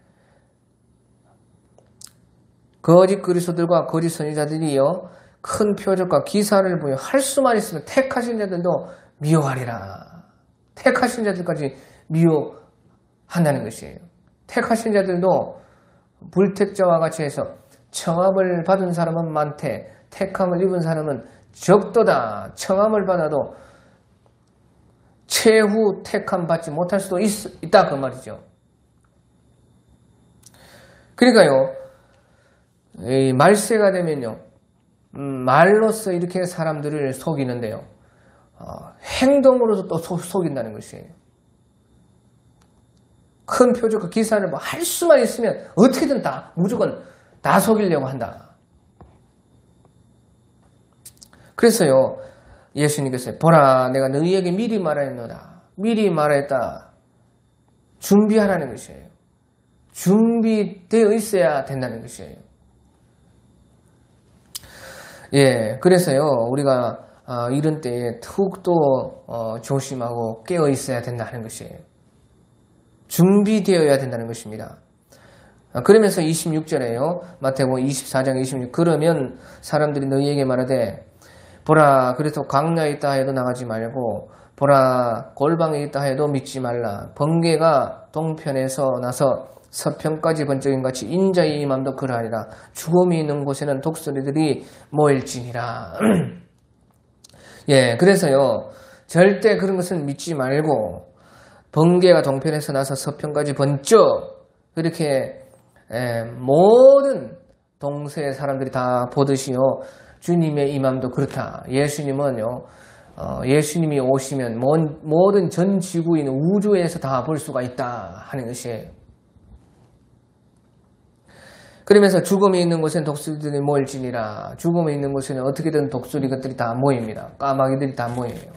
거짓 그리스도들과 거짓 선지자들이요, 큰 표적과 기사를 보여 할 수만 있으면 택하신 자들도 미워하리라. 택하신 자들까지 미워한다는 것이에요. 택하신 자들도 불택자와 같이 해서 청함을 받은 사람은 많되 택함을 입은 사람은 적도다. 청함을 받아도 최후 택함 받지 못할 수도 있다 그 말이죠. 그러니까요, 이 말세가 되면요, 말로써 이렇게 사람들을 속이는데요, 행동으로도 또 속인다는 것이에요. 큰 표적과 기사를 뭐 할 수만 있으면 어떻게든 다 무조건 다 속이려고 한다. 그래서요, 예수님께서 보라 내가 너희에게 미리 말하였노라. 미리 말했다. 준비하라는 것이에요. 준비되어 있어야 된다는 것이에요. 예, 그래서요, 우리가 이런 때에 더욱더 조심하고 깨어 있어야 된다는 것이에요. 준비되어야 된다는 것입니다. 그러면서 26절에요. 마태복음 24장 26. 그러면 사람들이 너희에게 말하되 보라 그래도 광야에 있다 해도 나가지 말고 보라 골방에 있다 해도 믿지 말라. 번개가 동편에서 나서 서편까지 번쩍인 같이 인자의 임함도 그러하리라. 죽음이 있는 곳에는 독수리들이 모일지니라. 예, 그래서요. 절대 그런 것은 믿지 말고 번개가 동편에서 나서 서편까지 번쩍 그렇게 모든 동서의 사람들이 다 보듯이요. 주님의 임함도 그렇다. 예수님은요. 예수님이 오시면 모든 전 지구인 우주에서 다 볼 수가 있다 하는 것이에요. 그러면서 죽음이 있는 곳엔 독수리들이 모일지니라. 죽음이 있는 곳에는 어떻게든 독수리 것들이 다 모입니다. 까마귀들이 다 모여요.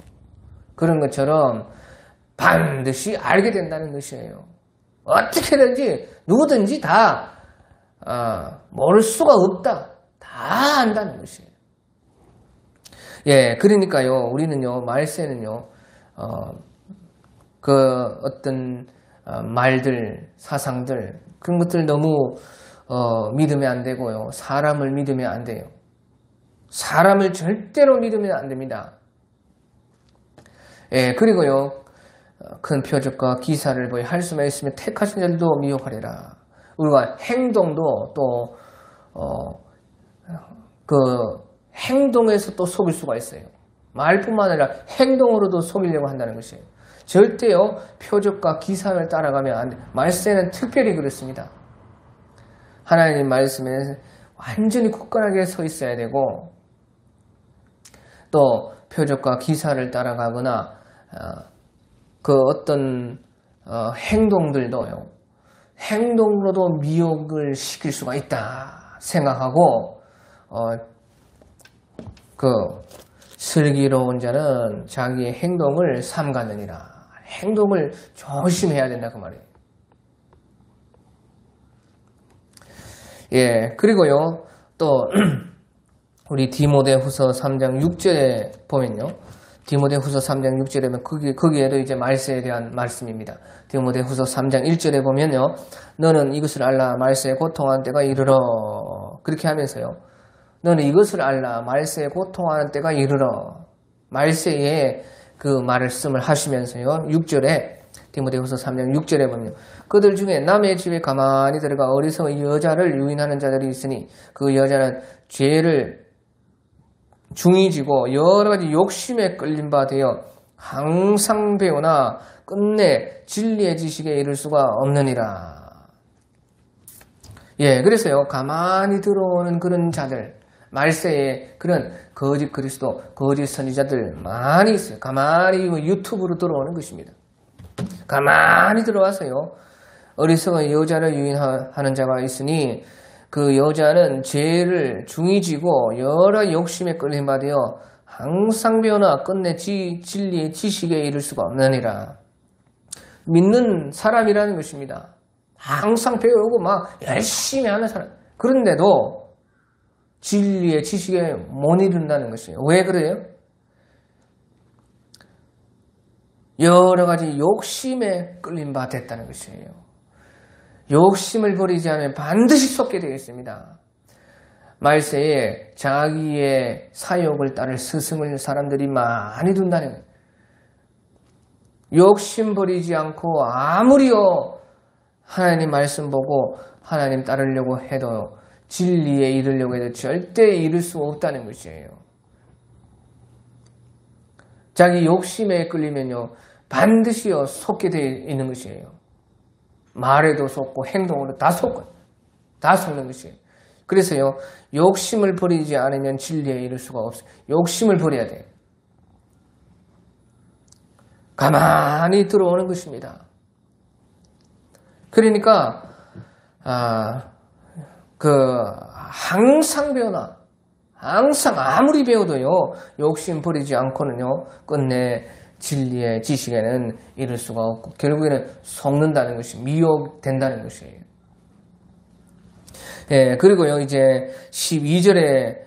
그런 것처럼 반드시 알게 된다는 것이에요. 어떻게든지 누구든지 다 모를 수가 없다. 다 안다는 것이에요. 예, 그러니까요. 우리는요. 말세는요. 그 어떤 말들, 사상들 그런 것들 너무 믿으면 안 되고요. 사람을 믿으면 안 돼요. 사람을 절대로 믿으면 안 됩니다. 예, 그리고요. 큰 표적과 기사를 보여 할 수만 있으면 택하신 자들도 미혹하리라. 우리가 행동도 또 그 행동에서 또 속일 수가 있어요. 말뿐만 아니라 행동으로도 속이려고 한다는 것이에요. 절대요. 표적과 기사를 따라가면 안 돼. 말세는 특별히 그렇습니다. 하나님 말씀에 완전히 굳건하게 서 있어야 되고 또 표적과 기사를 따라가거나 그 어떤 행동들도요. 행동으로도 미혹을 시킬 수가 있다 생각하고 그 슬기로운 자는 자기의 행동을 삼가느니라. 행동을 조심해야 된다 그 말이에요. 예, 그리고요, 또, 우리 디모데후서 3장 6절에 보면요. 디모데후서 3장 6절에 보면 거기에도 이제 말세에 대한 말씀입니다. 디모데후서 3장 1절에 보면요. 너는 이것을 알라 말세에 고통하는 때가 이르러. 그렇게 하면서요. 너는 이것을 알라 말세에 고통하는 때가 이르러. 말세에 그 말씀을 하시면서요. 6절에 디모데후서 3장 6절에 보면 그들 중에 남의 집에 가만히 들어가 어리석은 여자를 유인하는 자들이 있으니 그 여자는 죄를 중히 지고 여러 가지 욕심에 끌린 바 되어 항상 배우나 끝내 진리의 지식에 이를 수가 없느니라. 예, 그래서요 가만히 들어오는 그런 자들 말세에 그런 거짓 그리스도 거짓 선지자들 많이 있어요. 가만히 유튜브로 들어오는 것입니다. 가만히 들어와서요. 어리석은 여자를 유인하는 자가 있으니 그 여자는 죄를 중히 지고 여러 욕심에 끌림 받으여 항상 배우나 끝내 진리의 지식에 이를 수가 없느니라. 믿는 사람이라는 것입니다. 항상 배우고 막 열심히 하는 사람. 그런데도 진리의 지식에 못 이른다는 것이에요. 왜 그래요? 여러 가지 욕심에 끌림 바 됐다는 것이에요. 욕심을 버리지 않으면 반드시 쏟게 되어 있습니다. 말세에 자기의 사욕을 따를 스승을 사람들이 많이 둔다는 거예요. 욕심 버리지 않고 아무리요 하나님 말씀 보고 하나님 따르려고 해도 진리에 이르려고 해도 절대 이룰 수 없다는 것이에요. 자기 욕심에 끌리면요 반드시요 속게 되어 있는 것이에요. 말에도 속고 행동으로 다 속고 다 속는 것이에요. 그래서요 욕심을 버리지 않으면 진리에 이를 수가 없어요. 욕심을 버려야 돼요. 가만히 들어오는 것입니다. 그러니까 항상 배우나 항상 아무리 배워도요 욕심 버리지 않고는요 끝내 진리의 지식에는 이를 수가 없고 결국에는 속는다는 것이 미혹된다는 것이에요. 예, 그리고요 이제 12절에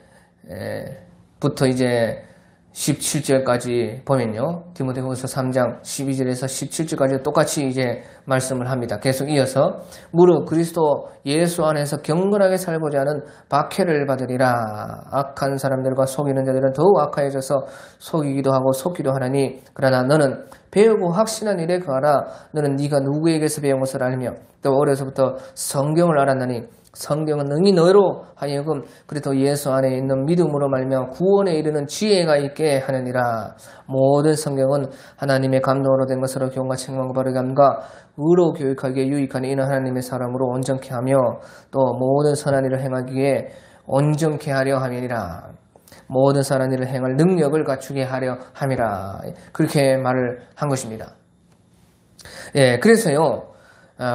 부터 이제 17절까지 보면요. 디모데후서 3장 12절에서 17절까지 똑같이 이제 말씀을 합니다. 계속 이어서 무릇 그리스도 예수 안에서 경건하게 살고자 하는 박해를 받으리라. 악한 사람들과 속이는 자들은 더욱 악하여져서 속이기도 하고 속기도 하나니 그러나 너는 배우고 확신한 일에 거하라. 너는 네가 누구에게서 배운 것을 알며 또 어려서부터 성경을 알았나니 성경은 능히 너로 하여금 그리스도 예수 안에 있는 믿음으로 말미암아 구원에 이르는 지혜가 있게 하느니라. 모든 성경은 하나님의 감동으로 된 것으로 교훈과 책망과 바르게 함과 의로 교육하기에 유익하니 이는 하나님의 사람으로 온전케 하며 또 모든 선한 일을 행하기에 온전케 하려 함이니라. 모든 선한 일을 행할 능력을 갖추게 하려 함이라. 그렇게 말을 한 것입니다. 그래서요.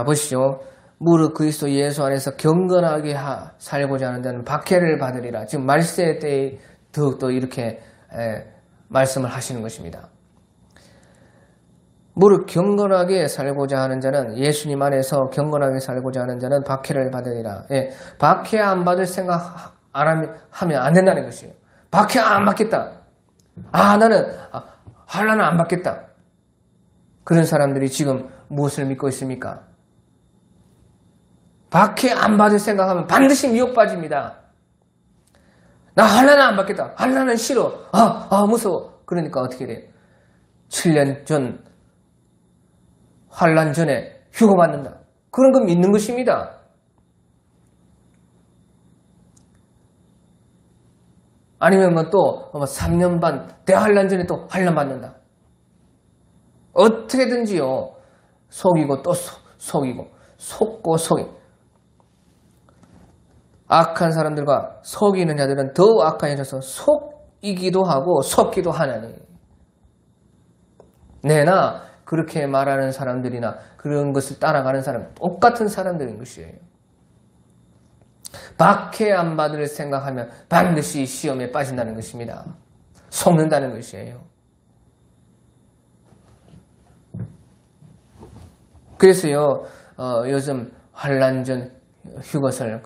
보시죠. 무릇 그리스도 예수 안에서 경건하게 살고자 하는 자는 박해를 받으리라. 지금 말세 때에 더욱더 이렇게 말씀을 하시는 것입니다. 무릇 경건하게 살고자 하는 자는 예수님 안에서 경건하게 살고자 하는 자는 박해를 받으리라. 박해 안 받을 생각 하면 안 된다는 것이에요. 박해 안 받겠다. 나는 환난을 안 받겠다. 그런 사람들이 지금 무엇을 믿고 있습니까? 박해 안 받을 생각하면 반드시 미혹 빠집니다. 나 환난은 안 받겠다. 환난은 싫어. 무서워. 그러니까 어떻게 돼요? 7년 전 환난 전에 휴가 받는다. 그런 거 믿는 것입니다. 아니면 또 3년 반 대환난 전에 또 환난 받는다. 어떻게든지요. 속이고 또 속이고 속고 속이고 악한 사람들과 속이는 자들은 더욱 악하여져서 속이기도 하고 속기도 하나니. 내나 그렇게 말하는 사람들이나 그런 것을 따라가는 사람 똑같은 사람들인 것이에요. 박해 안 받을 생각하면 반드시 시험에 빠진다는 것입니다. 속는다는 것이에요. 그래서요. 요즘 환난전 휴것을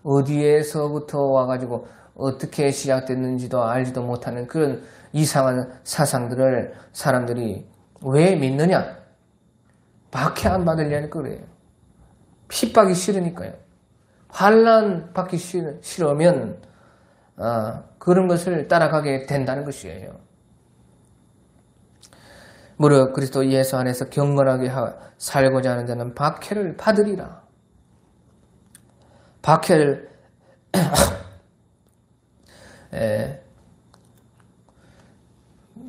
어디에서부터 와가지고 어떻게 시작됐는지도 알지도 못하는 그런 이상한 사상들을 사람들이 왜 믿느냐? 박해 안 받으려니까 그래요. 핍박이 싫으니까요. 환난 받기 싫으면 그런 것을 따라가게 된다는 것이에요. 무릇 그리스도 예수 안에서 경건하게 살고자 하는 자는 박해를 받으리라. 박해를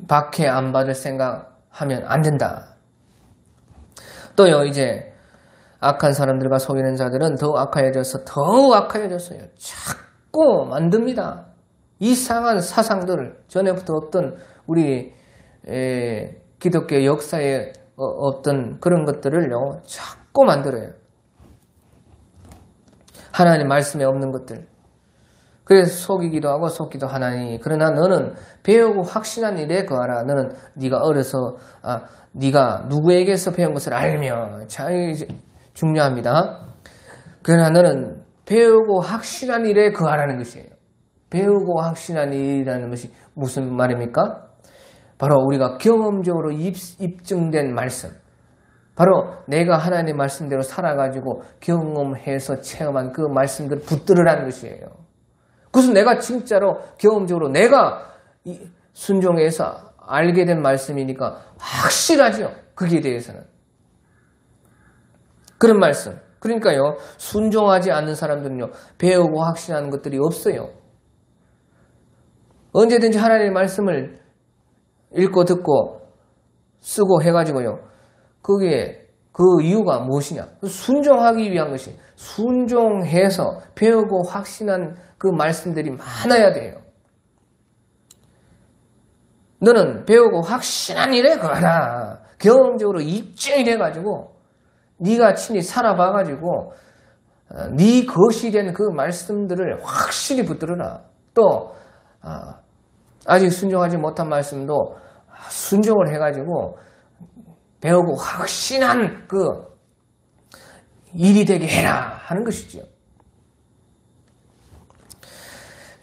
박해 안 받을 생각하면 안 된다. 또요 이제 악한 사람들과 속이는 자들은 더욱 악하여졌어요. 자꾸 만듭니다. 이상한 사상들을 전에부터 없던 우리 기독교 역사에 없던 그런 것들을요 자꾸 만들어요. 하나님 말씀에 없는 것들. 그래서 속이기도 하고 속기도 하나니 그러나 너는 배우고 확신한 일에 거하라. 너는 네가 어려서 네가 누구에게서 배운 것을 알며 참 중요합니다. 그러나 너는 배우고 확신한 일에 거하라는 것이에요. 배우고 확신한 일이라는 것이 무슨 말입니까? 바로 우리가 경험적으로 입증된 말씀. 바로 내가 하나님 말씀대로 살아가지고 경험해서 체험한 그 말씀들을 붙들으라는 것이에요. 그것은 내가 진짜로 경험적으로 내가 순종해서 알게 된 말씀이니까 확실하죠. 거기에 대해서는. 그런 말씀. 그러니까요. 순종하지 않는 사람들은요. 배우고 확신하는 것들이 없어요. 언제든지 하나님의 말씀을 읽고 듣고 쓰고 해가지고요. 거기에 그 이유가 무엇이냐? 순종하기 위한 것이 순종해서 배우고 확신한 그 말씀들이 많아야 돼요. 너는 배우고 확신한 일에 거하라. 경험적으로 입증이 돼가지고 네가 친히 살아봐가지고 네 것이 된 그 말씀들을 확실히 붙들어라. 또 아직 순종하지 못한 말씀도 순종을 해가지고 배우고 확신한 그 일이 되게 해라 하는 것이죠.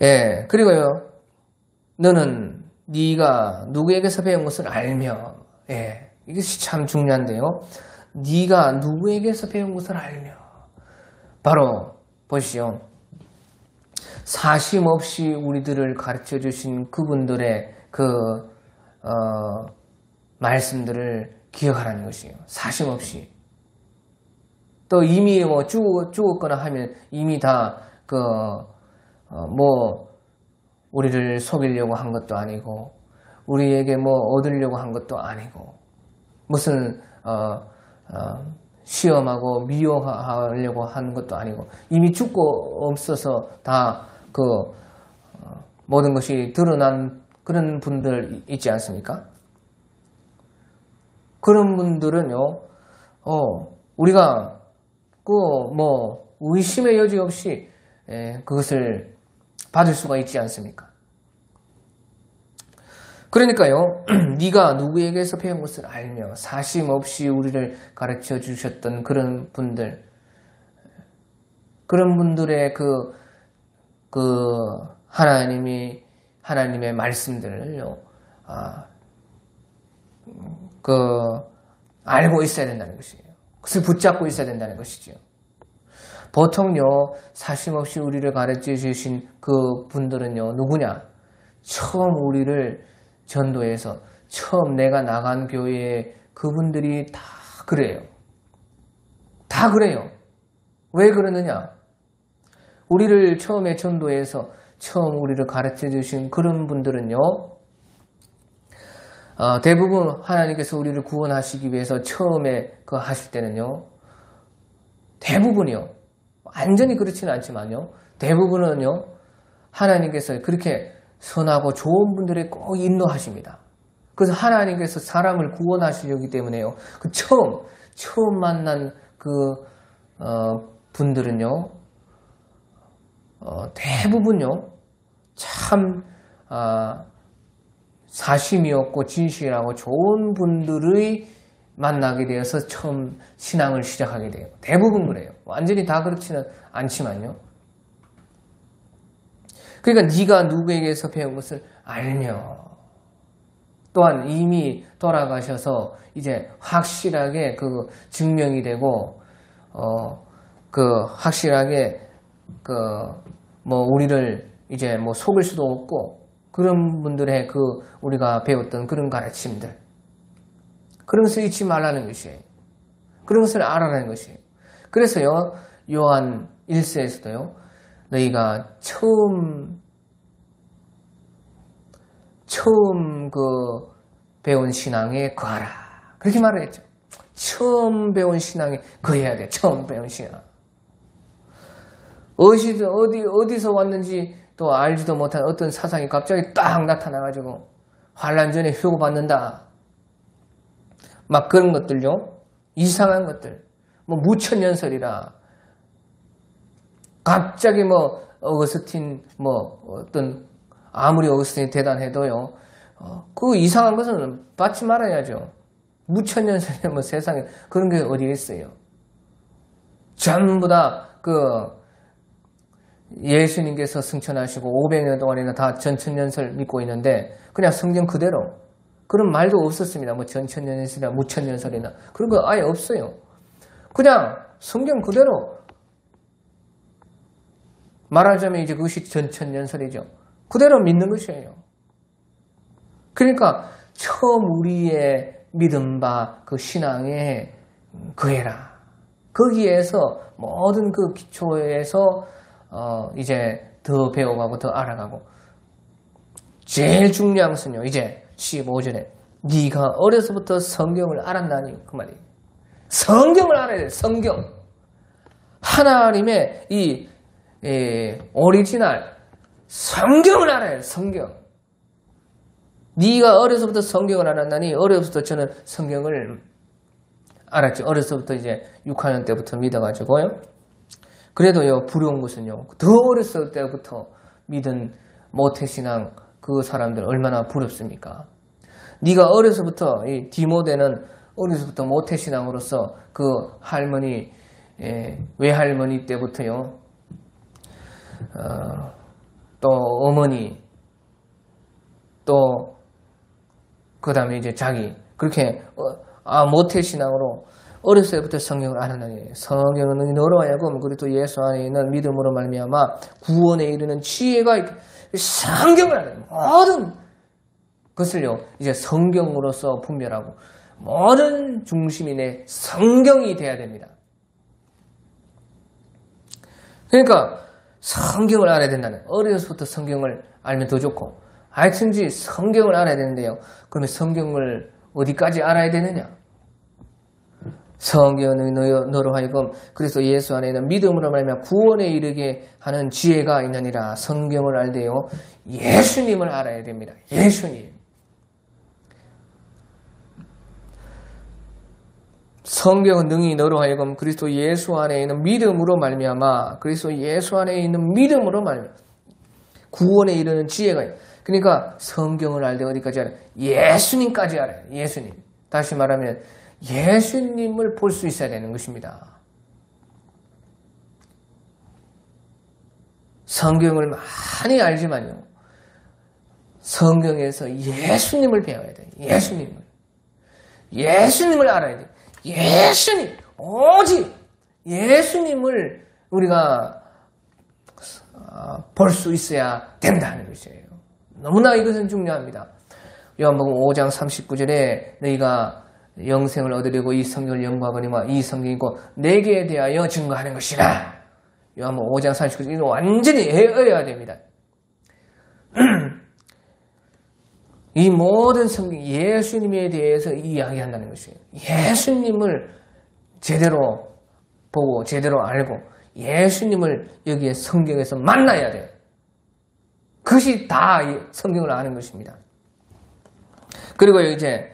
예, 그리고요, 너는 네가 누구에게서 배운 것을 알며, 예, 이것이 참 중요한데요. 네가 누구에게서 배운 것을 알며, 바로 보시오. 사심 없이 우리들을 가르쳐 주신 그분들의 말씀들을 기억하라는 것이에요. 사심 없이. 또 이미 뭐 죽었거나 하면 이미 다 우리를 속이려고 한 것도 아니고, 우리에게 뭐 얻으려고 한 것도 아니고, 무슨 시험하고 미워하려고 한 것도 아니고, 이미 죽고 없어서 다 모든 것이 드러난 그런 분들 있지 않습니까? 그런 분들은요, 우리가 의심의 여지 없이 그것을 받을 수가 있지 않습니까? 그러니까요, 네가 누구에게서 배운 것을 알며 사심 없이 우리를 가르쳐 주셨던 그런 분들, 그런 분들의 하나님의 말씀들을요, 알고 있어야 된다는 것이에요. 그것을 붙잡고 있어야 된다는 것이죠. 보통요, 사심 없이 우리를 가르쳐 주신 그 분들은요, 누구냐? 처음 우리를 전도해서, 처음 내가 나간 교회에 그분들이 다 그래요. 다 그래요. 왜 그러느냐? 우리를 처음에 전도해서 처음 우리를 가르쳐 주신 그런 분들은요, 대부분 하나님께서 우리를 구원하시기 위해서 처음에 하실 때는요, 대부분이요, 완전히 그렇지는 않지만요, 대부분은요, 하나님께서 그렇게 선하고 좋은 분들에 꼭 인도하십니다. 그래서 하나님께서 사람을 구원하시려기 때문에요, 처음 만난 분들은요, 대부분요, 참 사심이 없고 진실하고 좋은 분들의 만나게 되어서 처음 신앙을 시작하게 돼요. 대부분 그래요. 완전히 다 그렇지는 않지만요. 그러니까 네가 누구에게서 배운 것을 알며, 또한 이미 돌아가셔서 이제 확실하게 증명이 되고, 확실하게 우리를 이제 속일 수도 없고, 그런 분들의 우리가 배웠던 그런 가르침들, 그런 것을 잊지 말라는 것이에요. 그런 것을 알아라는 것이에요. 그래서요, 요한 1서에서도요, 너희가 처음 배운 신앙에 거하라, 그렇게 말을 했죠. 처음 배운 신앙에 거해야 돼. 처음 배운 신앙. 어디서 왔는지 또 알지도 못한 어떤 사상이 갑자기 딱 나타나가지고 환란 전에 효고받는다, 막 그런 것들요, 이상한 것들, 무천년설이라, 갑자기 어거스틴 아무리 어거스틴이 대단해도요, 그 이상한 것은 받지 말아야죠. 무천년설에 세상에 그런 게 어디 있어요. 전부 다 예수님께서 승천하시고 500년 동안이나 다 전천년설 믿고 있는데, 그냥 성경 그대로, 그런 말도 없었습니다. 전천년설이나 무천년설이나 그런 거 아예 없어요. 그냥 성경 그대로 말하자면 이제 그것이 전천년설이죠. 그대로 믿는 것이에요. 그러니까 처음 우리의 믿음 바 신앙에 거해라. 거기에서 모든 기초에서 이제 더 배워가고 더 알아가고, 제일 중요한 것은요, 이제 15절에 네가 어려서부터 성경을 알았나니, 그 말이에요. 성경을 알아야 돼요. 성경. 하나님의 이 오리지널 성경을 알아야 돼요. 성경. 네가 어려서부터 성경을 알았나니, 어려서부터 저는 성경을 알았죠. 어려서부터 이제 6학년 때부터 믿어가지고요. 그래도요, 부러운 것은요, 더 어렸을 때부터 믿은 모태신앙 그 사람들 얼마나 부럽습니까? 네가 어려서부터, 이 디모데는 어려서부터 모태신앙으로서 할머니, 외할머니 때부터요, 또 어머니, 또 그 다음에 이제 자기, 그렇게 모태신앙으로 어렸을 때부터 성경을 알아나니 성경은 너로 하여금 그리고 예수 안에 있는 믿음으로 말미암아 구원에 이르는 지혜가 있고, 성경을 알아요. 모든 것을요 이제 성경으로서 분별하고 모든 중심이 내 성경이 돼야 됩니다. 그러니까 성경을 알아야 된다는, 어려서부터 성경을 알면 더 좋고, 하여튼지 성경을 알아야 되는데요. 그러면 성경을 어디까지 알아야 되느냐? 성경은 너로 하여금 그리스도 예수 안에 있는 믿음으로 말하면 구원에 이르게 하는 지혜가 있느니라. 성경을 알되요 예수님을 알아야 됩니다. 예수님. 성경은 능히 너로 하여금 그리스도 예수 안에 있는 믿음으로 말미암아, 그리스도 예수 안에 있는 믿음으로 말미암아 구원에 이르는 지혜가 있다. 그러니까 성경을 알되 어디까지 알아요? 예수님까지 알아요. 예수님. 다시 말하면 예수님을 볼 수 있어야 되는 것입니다. 성경을 많이 알지만요, 성경에서 예수님을 배워야 돼요. 예수님을 알아야 돼요. 예수님, 오직 예수님을 우리가 볼 수 있어야 된다는 것이에요. 너무나 이것은 중요합니다. 요한복음 5장 39절에 너희가 영생을 얻으려고 이 성경을 연구하거니와 이 성경이고 내게 대하여 증거하는 것이라. 요한복음 5장 39절, 이거 완전히 외워야 됩니다. 이 모든 성경, 예수님에 대해서 이야기한다는 것이에요. 예수님을 제대로 보고 제대로 알고 예수님을 여기에 성경에서 만나야 돼요. 그것이 다 성경을 아는 것입니다. 그리고 이제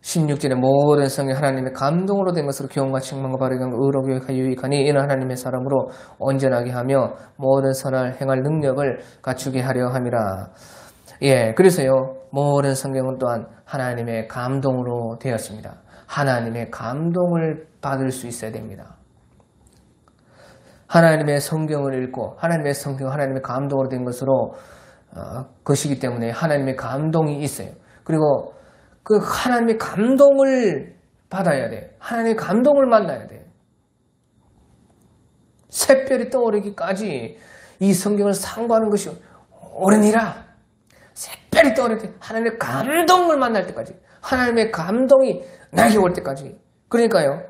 16절에 모든 성경 하나님의 감동으로 된 것으로 교훈과 책망과 바르게 의로 교육하여 유익하니 이는 하나님의 사람으로 온전하게 하며 모든 선을 행할 능력을 갖추게 하려 함이라. 예, 그래서요 모든 성경은 또한 하나님의 감동으로 되었습니다. 하나님의 감동을 받을 수 있어야 됩니다. 하나님의 성경을 읽고 하나님의 성경, 하나님의 감동으로 된 것으로 것이기 때문에 하나님의 감동이 있어요. 그리고 그 하나님의 감동을 받아야 돼요. 하나님의 감동을 만나야 돼요. 새별이 떠오르기까지 이 성경을 상고하는 것이 옳으니라. 새별이 떠오를 때 하나님의 감동을 만날 때까지, 하나님의 감동이 나에게 올 때까지. 그러니까요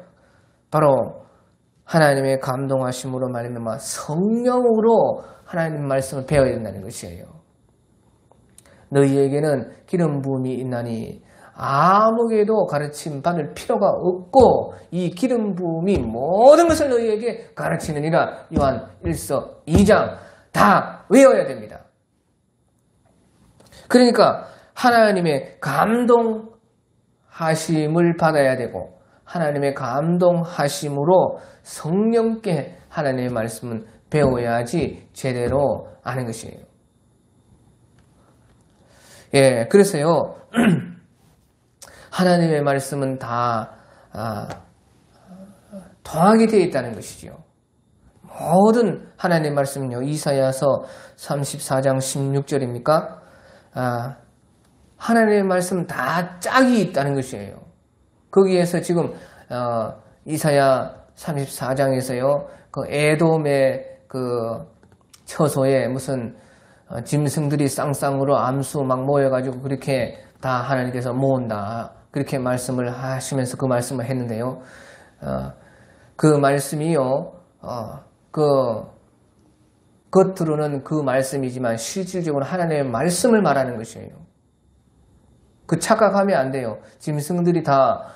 바로 하나님의 감동하심으로 말미암아 성령으로 하나님 말씀을 배워야 된다는 것이에요. 너희에게는 기름 부음이 있나니 아무에게도 가르침 받을 필요가 없고 이 기름 부음이 모든 것을 너희에게 가르치느니라. 요한 1서 2장 다 외워야 됩니다. 그러니까 하나님의 감동하심을 받아야 되고 하나님의 감동하심으로 성령께 하나님의 말씀은 배워야지 제대로 아는 것이에요. 예, 그래서요 하나님의 말씀은 다 통하게 되어 있다는 것이죠. 모든 하나님의 말씀은요, 이사야서 34장 16절입니까? 하나님의 말씀 다 짝이 있다는 것이에요. 거기에서 지금 이사야 34장에서요 그 에돔의 그 처소에 무슨 짐승들이 쌍쌍으로 암수 막 모여가지고 그렇게 다 하나님께서 모은다, 그렇게 말씀을 하시면서 그 말씀을 했는데요, 그 말씀이요 그 겉으로는 그 말씀이지만 실질적으로 하나님의 말씀을 말하는 것이에요. 그 착각하면 안 돼요. 짐승들이 다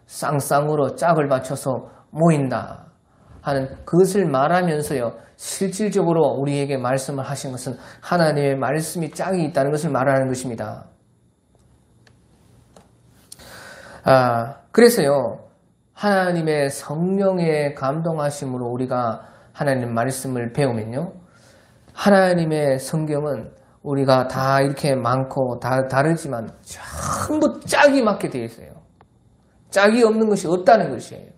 쌍쌍으로 짝을 맞춰서 모인다 하는 그것을 말하면서요 실질적으로 우리에게 말씀을 하신 것은 하나님의 말씀이 짝이 있다는 것을 말하는 것입니다. 그래서요 하나님의 성령의 감동하심으로 우리가 하나님 말씀을 배우면요, 하나님의 성경은 우리가 다 이렇게 많고 다 다르지만 전부 짝이 맞게 되어 있어요. 짝이 없는 것이 없다는 것이에요.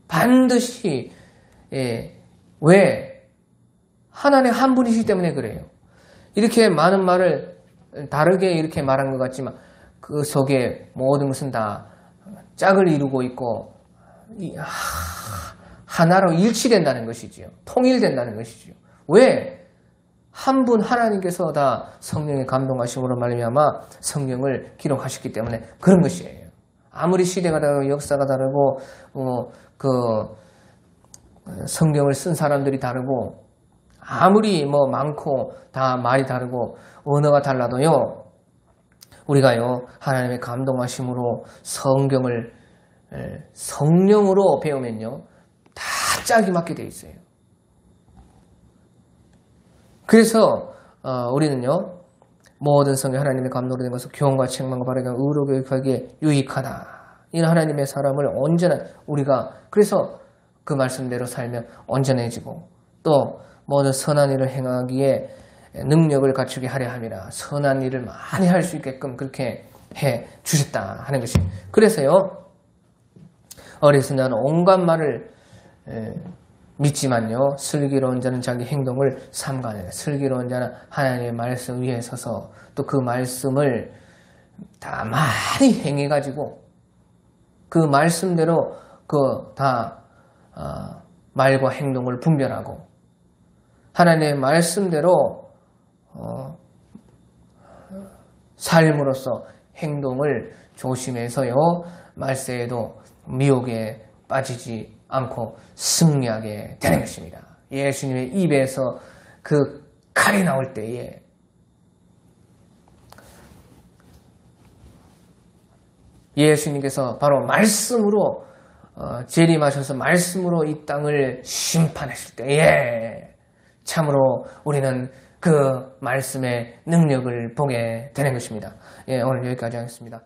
반드시 왜? 하나님 한 분이시기 때문에 그래요. 이렇게 많은 말을 다르게 이렇게 말한 것 같지만 그 속에 모든 것은 다 짝을 이루고 있고 하나로 일치된다는 것이지요. 통일된다는 것이지요. 왜? 한 분 하나님께서 다 성령의 감동하심으로 말미암아 성경을 기록하셨기 때문에 그런 것이에요. 아무리 시대가 다르고 역사가 다르고 성경을 쓴 사람들이 다르고 아무리 많고 다 말이 다르고 언어가 달라도요. 우리가요 하나님의 감동하심으로 성경을 성령으로 배우면요 다 짝이 맞게 돼 있어요. 그래서 우리는요 모든 성경 하나님의 감동으로 된 것을 교훈과 책망과 바르게 의로 교육하기에 유익하다. 이런 하나님의 사람을 언제나 우리가 그래서 그 말씀대로 살면 온전해지고 또 모든 선한 일을 행하기에 능력을 갖추게 하려 함이라. 선한 일을 많이 할 수 있게끔 그렇게 해 주셨다 하는 것이. 그래서요 어리석은 자는 온갖 말을 믿지만요 슬기로운 자는 자기 행동을 삼가느니라. 슬기로운 자는 하나님의 말씀 위에 서서 또 그 말씀을 다 많이 행해가지고 그 말씀대로 다 말과 행동을 분별하고 하나님의 말씀대로 삶으로써 행동을 조심해서요 말세에도 미혹에 빠지지 않고 승리하게 되는 것입니다. 예수님의 입에서 그 칼이 나올 때에 예수님께서 바로 말씀으로 재림하셔서 말씀으로 이 땅을 심판하실 때에 참으로 우리는 그 말씀의 능력을 보게 되는 것입니다. 오늘 여기까지 하겠습니다.